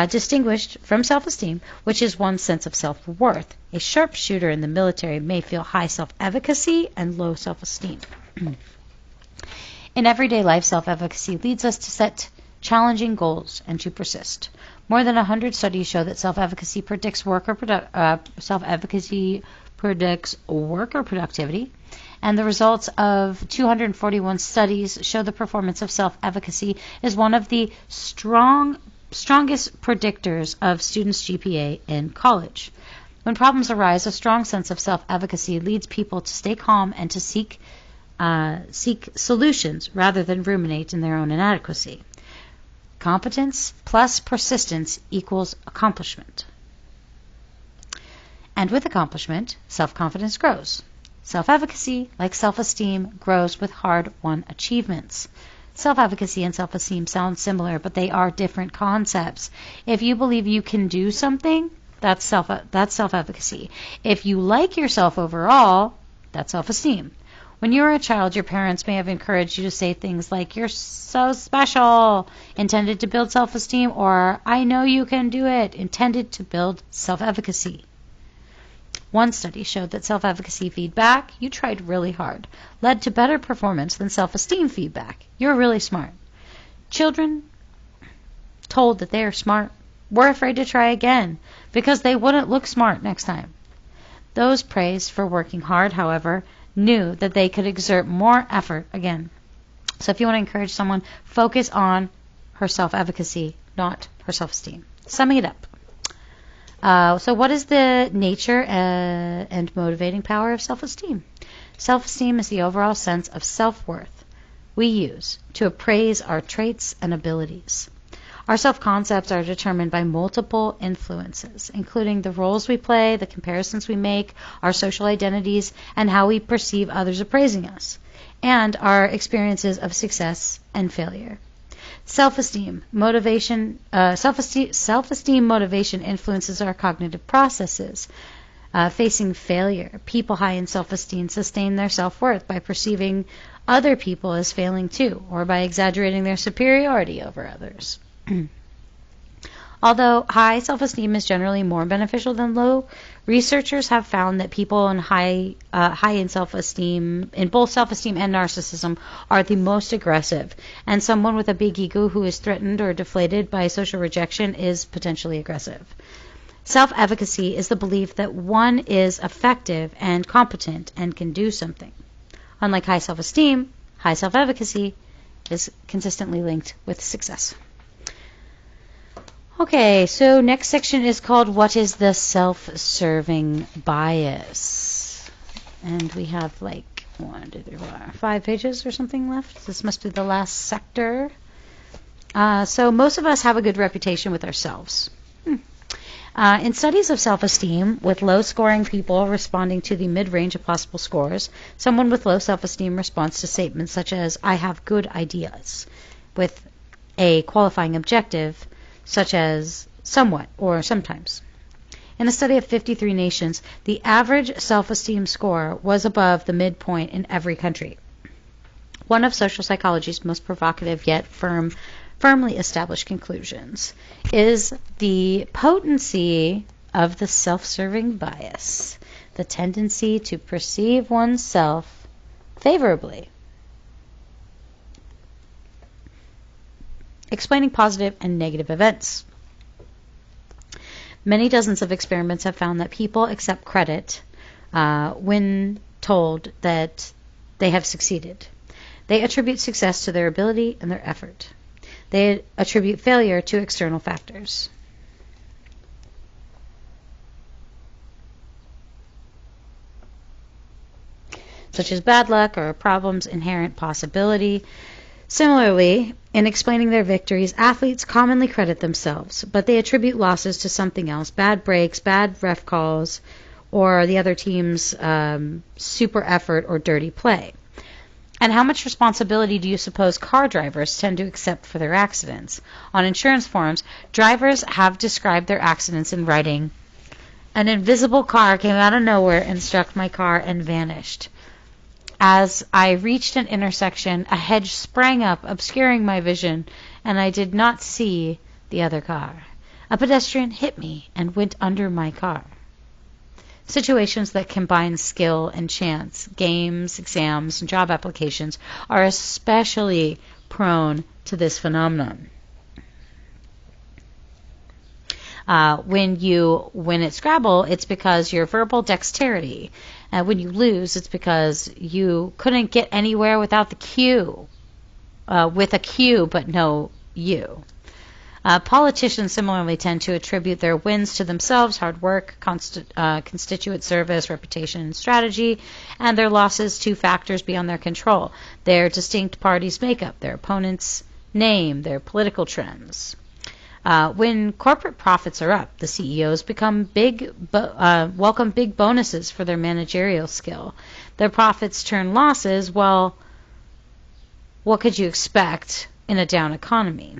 distinguished from self-esteem, which is one's sense of self-worth. A sharpshooter in the military may feel high self-efficacy and low self-esteem. In everyday life, self-efficacy leads us to set challenging goals and to persist. More than 100 studies show that self-efficacy predicts worker productivity, and the results of 241 studies show the performance of self-efficacy is one of the strongest predictors of students' GPA in college. When problems arise, a strong sense of self-efficacy leads people to stay calm and to seek solutions rather than ruminate in their own inadequacy. Competence plus persistence equals accomplishment. And with accomplishment, self-confidence grows. Self-efficacy, like self-esteem, grows with hard-won achievements. Self-efficacy and self-esteem sound similar, but they are different concepts. If you believe you can do something, that's self-efficacy. If you like yourself overall, that's self-esteem. When you were a child, your parents may have encouraged you to say things like, "You're so special," intended to build self-esteem, or "I know you can do it," intended to build self-efficacy. One study showed that self-efficacy feedback, "You tried really hard," led to better performance than self-esteem feedback, "You're really smart." Children told that they are smart were afraid to try again because they wouldn't look smart next time. Those praised for working hard, however, knew that they could exert more effort again. So if you want to encourage someone, focus on her self-efficacy, not her self-esteem. Summing it up. So what is the nature and motivating power of self-esteem? Self-esteem is the overall sense of self-worth we use to appraise our traits and abilities. Our self-concepts are determined by multiple influences, including the roles we play, the comparisons we make, our social identities, and how we perceive others appraising us, and our experiences of success and failure. Self-esteem motivation influences our cognitive processes. Facing failure, people high in self-esteem sustain their self-worth by perceiving other people as failing too, or by exaggerating their superiority over others. Although high self-esteem is generally more beneficial than low, researchers have found that people high in self-esteem, in both self-esteem and narcissism, are the most aggressive, and someone with a big ego who is threatened or deflated by social rejection is potentially aggressive. Self-efficacy is the belief that one is effective and competent and can do something. Unlike high self-esteem, high self-efficacy is consistently linked with success. Okay, so next section is called What is the Self-Serving Bias? And we have 5 pages or something left. This must be the last sector. So most of us have a good reputation with ourselves. In studies of self-esteem, with low-scoring people responding to the mid-range of possible scores, someone with low self-esteem responds to statements such as, "I have good ideas," with a qualifying objective such as somewhat or sometimes. In a study of 53 nations, the average self-esteem score was above the midpoint in every country. One of social psychology's most provocative yet firm firmly established conclusions is the potency of the self-serving bias, the tendency to perceive oneself favorably. Explaining positive and negative events. Many dozens of experiments have found that people accept credit when told that they have succeeded. They attribute success to their ability and their effort. They attribute failure to external factors. Such as bad luck or a problem's inherent possibility. Similarly, in explaining their victories, athletes commonly credit themselves, but they attribute losses to something else, bad breaks, bad ref calls, or the other team's super effort or dirty play. And how much responsibility do you suppose car drivers tend to accept for their accidents? On insurance forums, drivers have described their accidents in writing, "An invisible car came out of nowhere and struck my car and vanished. As I reached an intersection, a hedge sprang up, obscuring my vision, and I did not see the other car. A pedestrian hit me and went under my car." Situations that combine skill and chance, games, exams, and job applications, are especially prone to this phenomenon. When you win at Scrabble, it's because your verbal dexterity. When you lose, it's because you couldn't get anywhere without the Q. With a Q, but no U. Politicians similarly tend to attribute their wins to themselves, hard work, constituent service, reputation, and strategy, and their losses to factors beyond their control, their distinct party's makeup, their opponent's name, their political trends. When corporate profits are up, the CEOs become welcome big bonuses for their managerial skill. Their profits turn losses. Well, what could you expect in a down economy?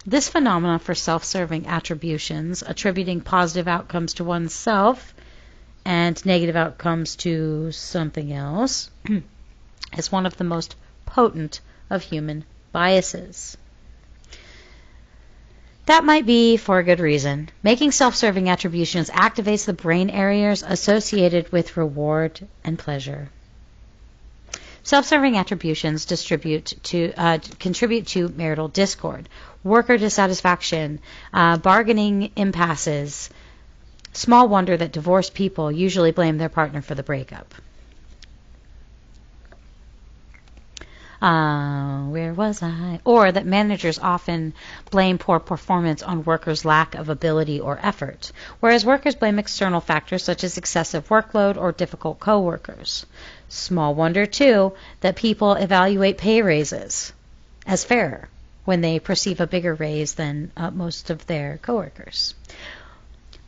This phenomenon for self-serving attributions, attributing positive outcomes to oneself and negative outcomes to something else, is one of the most potent of human biases. That might be for a good reason. Making self-serving attributions activates the brain areas associated with reward and pleasure. Self-serving attributions contribute to marital discord, worker dissatisfaction, bargaining impasses. Small wonder that divorced people usually blame their partner for the breakup. Where was I? Or that managers often blame poor performance on workers' lack of ability or effort, whereas workers blame external factors such as excessive workload or difficult coworkers. Small wonder, too, that people evaluate pay raises as fair when they perceive a bigger raise than most of their coworkers.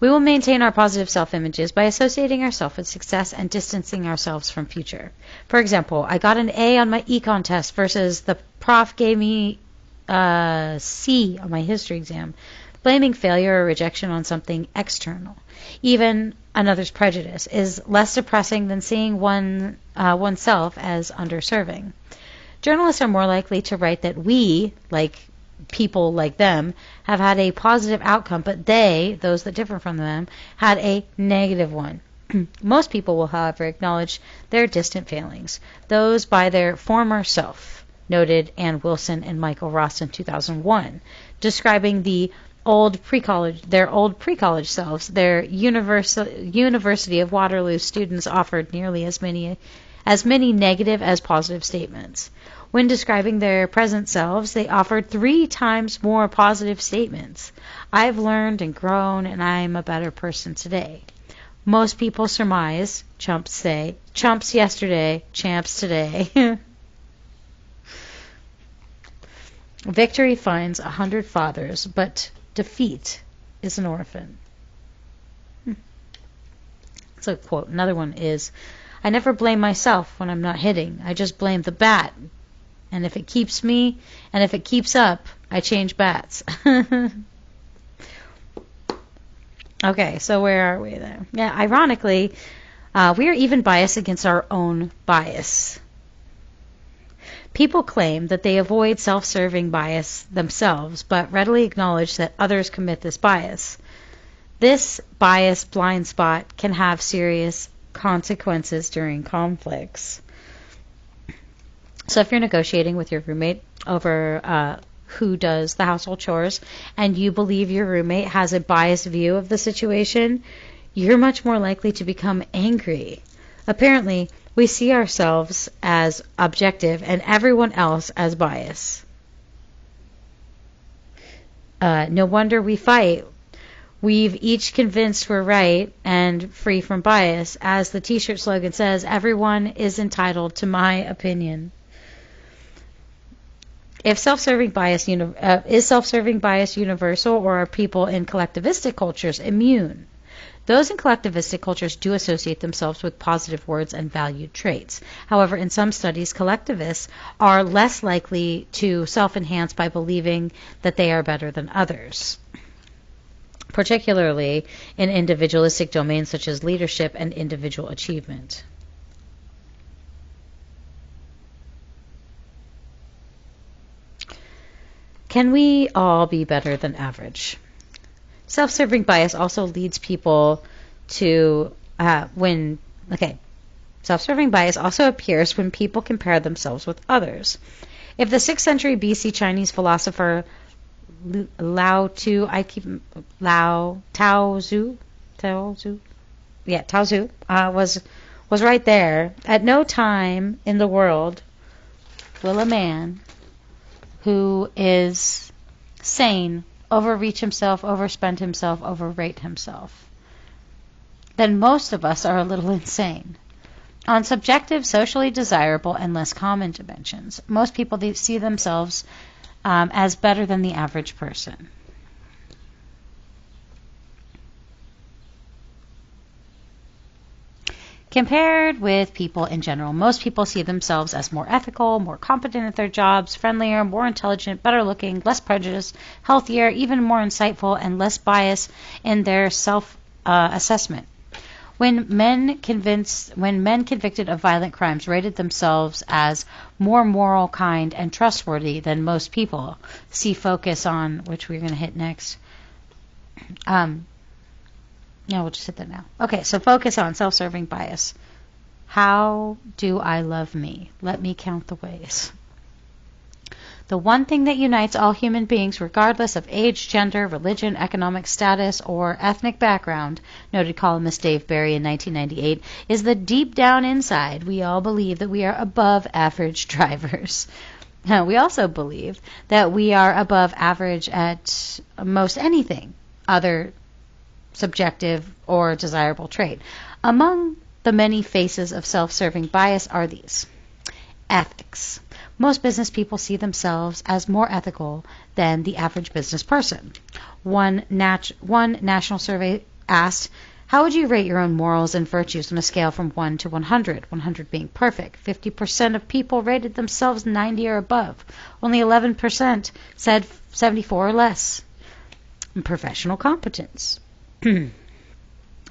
We will maintain our positive self-images by associating ourselves with success and distancing ourselves from future. For example, I got an A on my econ test versus the prof gave me a C on my history exam, blaming failure or rejection on something external. Even another's prejudice is less depressing than seeing oneself as underserving. Journalists are more likely to write that we, like people like them, have had a positive outcome, but they, those that differ from them, had a negative one. Most people will, however, acknowledge their distant failings, those by their former self, noted Ann Wilson and Michael Ross in 2001, describing their old pre-college selves. Their University of Waterloo students offered nearly as many negative as positive statements. When describing their present selves, they offered 3 times more positive statements. I've learned and grown, and I'm a better person today. Most people surmise, chumps say, chumps yesterday, champs today. Victory finds 100 fathers, but defeat is an orphan. That's a quote. Another one is, I never blame myself when I'm not hitting. I just blame the bat. And if it keeps up, I change bats. Okay, so where are we there? Yeah, ironically, we are even biased against our own bias. People claim that they avoid self-serving bias themselves, but readily acknowledge that others commit this bias. This bias blind spot can have serious consequences during conflicts. So if you're negotiating with your roommate over who does the household chores, and you believe your roommate has a biased view of the situation, you're much more likely to become angry. Apparently, we see ourselves as objective and everyone else as biased. No wonder we fight. We've each convinced we're right and free from bias. As the t-shirt slogan says, everyone is entitled to my opinion. If self-serving bias is self-serving bias universal, or are people in collectivistic cultures immune? Those in collectivistic cultures do associate themselves with positive words and valued traits. However, in some studies, collectivists are less likely to self-enhance by believing that they are better than others, particularly in individualistic domains such as leadership and individual achievement. Can we all be better than average? Self-serving bias also leads people to self-serving bias also appears when people compare themselves with others. If the 6th century BC Chinese philosopher Tao Tzu was right there, at no time in the world will a man who is sane overreach himself, overspend himself, overrate himself. Then most of us are a little insane. On subjective, socially desirable, and less common dimensions, most people see themselves as better than the average person. Compared with people in general, most people see themselves as more ethical, more competent at their jobs, friendlier, more intelligent, better looking, less prejudiced, healthier, even more insightful, and less biased in their self-assessment. When men convicted of violent crimes rated themselves as more moral, kind, and trustworthy than most people, see focus on, which we're going to hit next. Yeah, we'll just hit that now. Okay, so focus on self-serving bias. How do I love me? Let me count the ways. The one thing that unites all human beings, regardless of age, gender, religion, economic status, or ethnic background, noted columnist Dave Barry in 1998, is that deep down inside, we all believe that we are above average drivers. We also believe that we are above average at most anything other subjective or desirable trait. Among the many faces of self-serving bias are these. Ethics. Most business people see themselves as more ethical than the average business person. One national survey asked, how would you rate your own morals and virtues on a scale from 1 to 100, 100 being perfect? 50% of people rated themselves 90 or above. Only 11% said 74 or less. Professional competence. In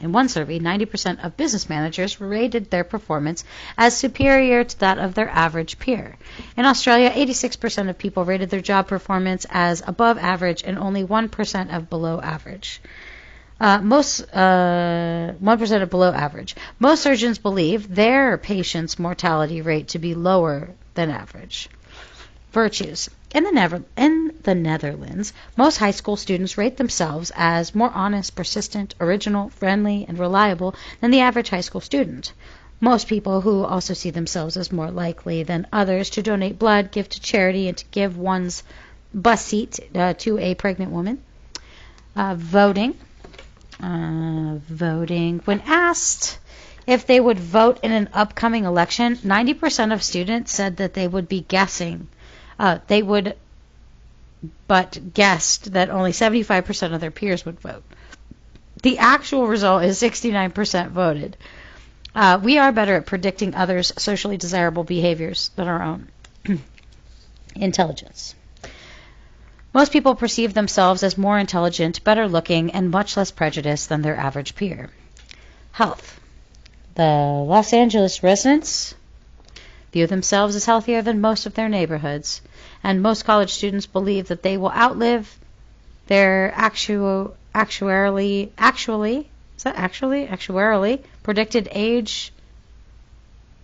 one survey, 90% of business managers rated their performance as superior to that of their average peer. In Australia, 86% of people rated their job performance as above average and only 1% of below average. 1% of below average. Most surgeons believe their patients' mortality rate to be lower than average. Virtues. In the Netherlands, most high school students rate themselves as more honest, persistent, original, friendly, and reliable than the average high school student. Most people who also see themselves as more likely than others to donate blood, give to charity, and to give one's bus seat to a pregnant woman. Voting. When asked if they would vote in an upcoming election, 90% of students said that they would be guessing. But guessed that only 75% of their peers would vote. The actual result is 69% voted. We are better at predicting others' socially desirable behaviors than our own. Intelligence. Most people perceive themselves as more intelligent, better looking, and much less prejudiced than their average peer. Health. The Los Angeles residents view themselves as healthier than most of their neighborhoods, and most college students believe that they will outlive their actuarially predicted age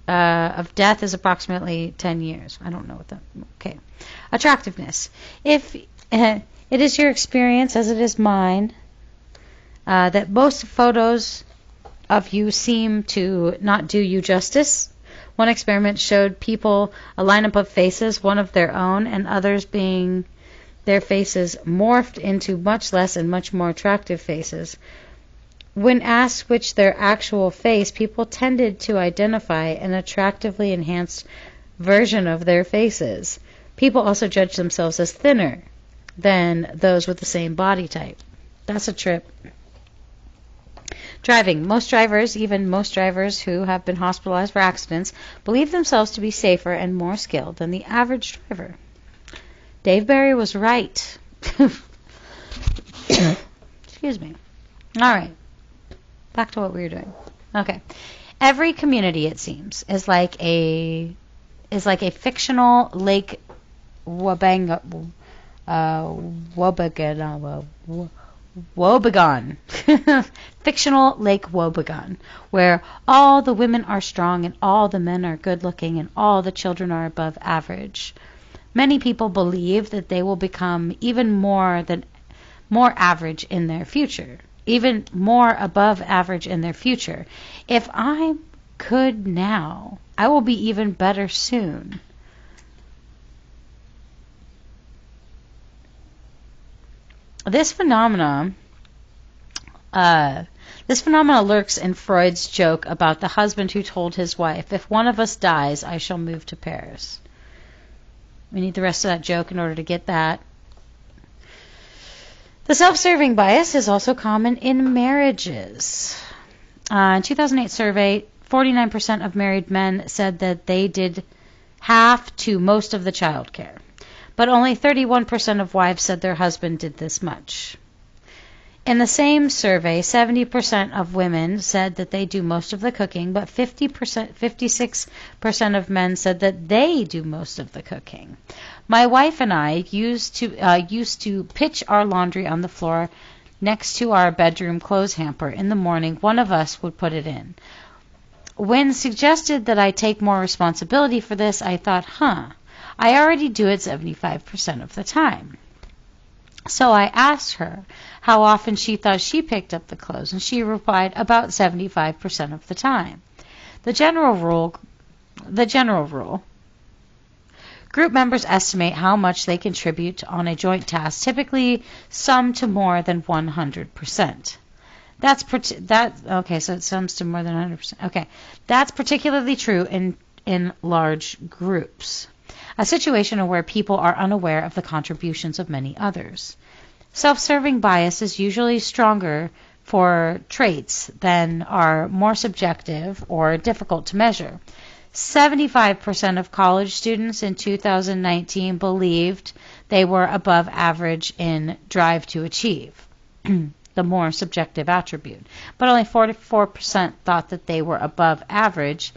of death is approximately 10 years. I don't know what that. Okay. Attractiveness. If it is your experience, as it is mine, that most photos of you seem to not do you justice. One experiment showed people a lineup of faces, one of their own, and others being their faces morphed into much less and much more attractive faces. When asked which their actual face, people tended to identify an attractively enhanced version of their faces. People also judged themselves as thinner than those with the same body type. That's a trip. Driving. Most drivers, even most drivers who have been hospitalized for accidents, believe themselves to be safer and more skilled than the average driver. Dave Barry was right. Excuse me. All right. Back to what we were doing. Okay. Every community, it seems, is like a fictional Lake Wobegon. Fictional Lake Wobegon, where all the women are strong and all the men are good looking and all the children are above average. Many people believe that they will become even more average in their future, even more above average in their future. If I'm good now, I will be even better soon. This phenomena lurks in Freud's joke about the husband who told his wife, "If one of us dies, I shall move to Paris." We need the rest of that joke in order to get that. The self-serving bias is also common in marriages. In 2008 survey, 49% of married men said that they did half to most of the child care, but only 31% of wives said their husband did this much. In the same survey, 70% of women said that they do most of the cooking, but 56% of men said that they do most of the cooking. My wife and I used to pitch our laundry on the floor next to our bedroom clothes hamper. In the morning, one of us would put it in. When suggested that I take more responsibility for this, I thought, I already do it 75% of the time. So I asked her how often she thought she picked up the clothes, and she replied, about 75% of the time. The general rule, group members estimate how much they contribute on a joint task, typically sum to more than 100%. Okay, so it sums to more than 100%. Okay, that's particularly true in large groups, a situation where people are unaware of the contributions of many others. Self-serving bias is usually stronger for traits than are more subjective or difficult to measure. 75% of college students in 2019 believed they were above average in drive to achieve, the more subjective attribute, but only 44% thought that they were above average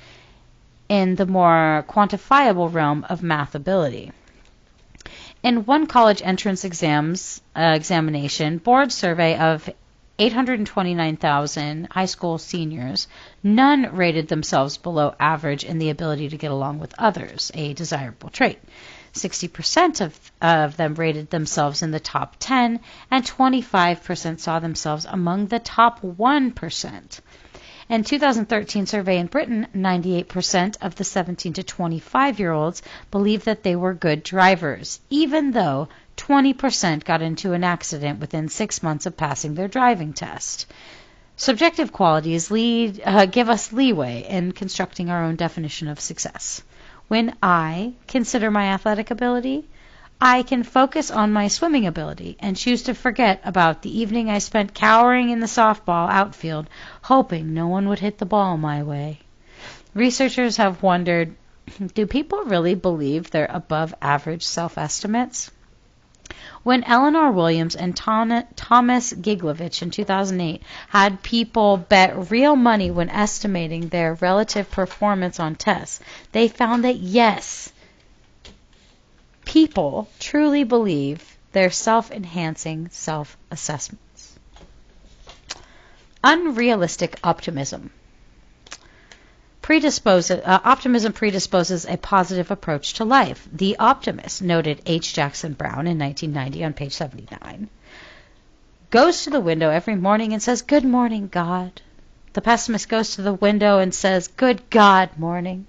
in the more quantifiable realm of math ability. In one college entrance examination board survey of 829,000 high school seniors, none rated themselves below average in the ability to get along with others, a desirable trait. 60% of them rated themselves in the top 10, and 25% saw themselves among the top 1%. In 2013 survey in Britain, 98% of the 17 to 25-year-olds believed that they were good drivers, even though 20% got into an accident within 6 months of passing their driving test. Subjective qualities give us leeway in constructing our own definition of success. When I consider my athletic ability, I can focus on my swimming ability and choose to forget about the evening I spent cowering in the softball outfield, hoping no one would hit the ball my way. Researchers have wondered, do people really believe their above average self-estimates? When Eleanor Williams and Thomas Giglovich in 2008 had people bet real money when estimating their relative performance on tests, they found that yes, people truly believe their self-enhancing self-assessments. Unrealistic optimism. Optimism predisposes a positive approach to life. The optimist, noted H. Jackson Brown in 1990 on page 79, goes to the window every morning and says, "Good morning, God." The pessimist goes to the window and says, "Good God, morning."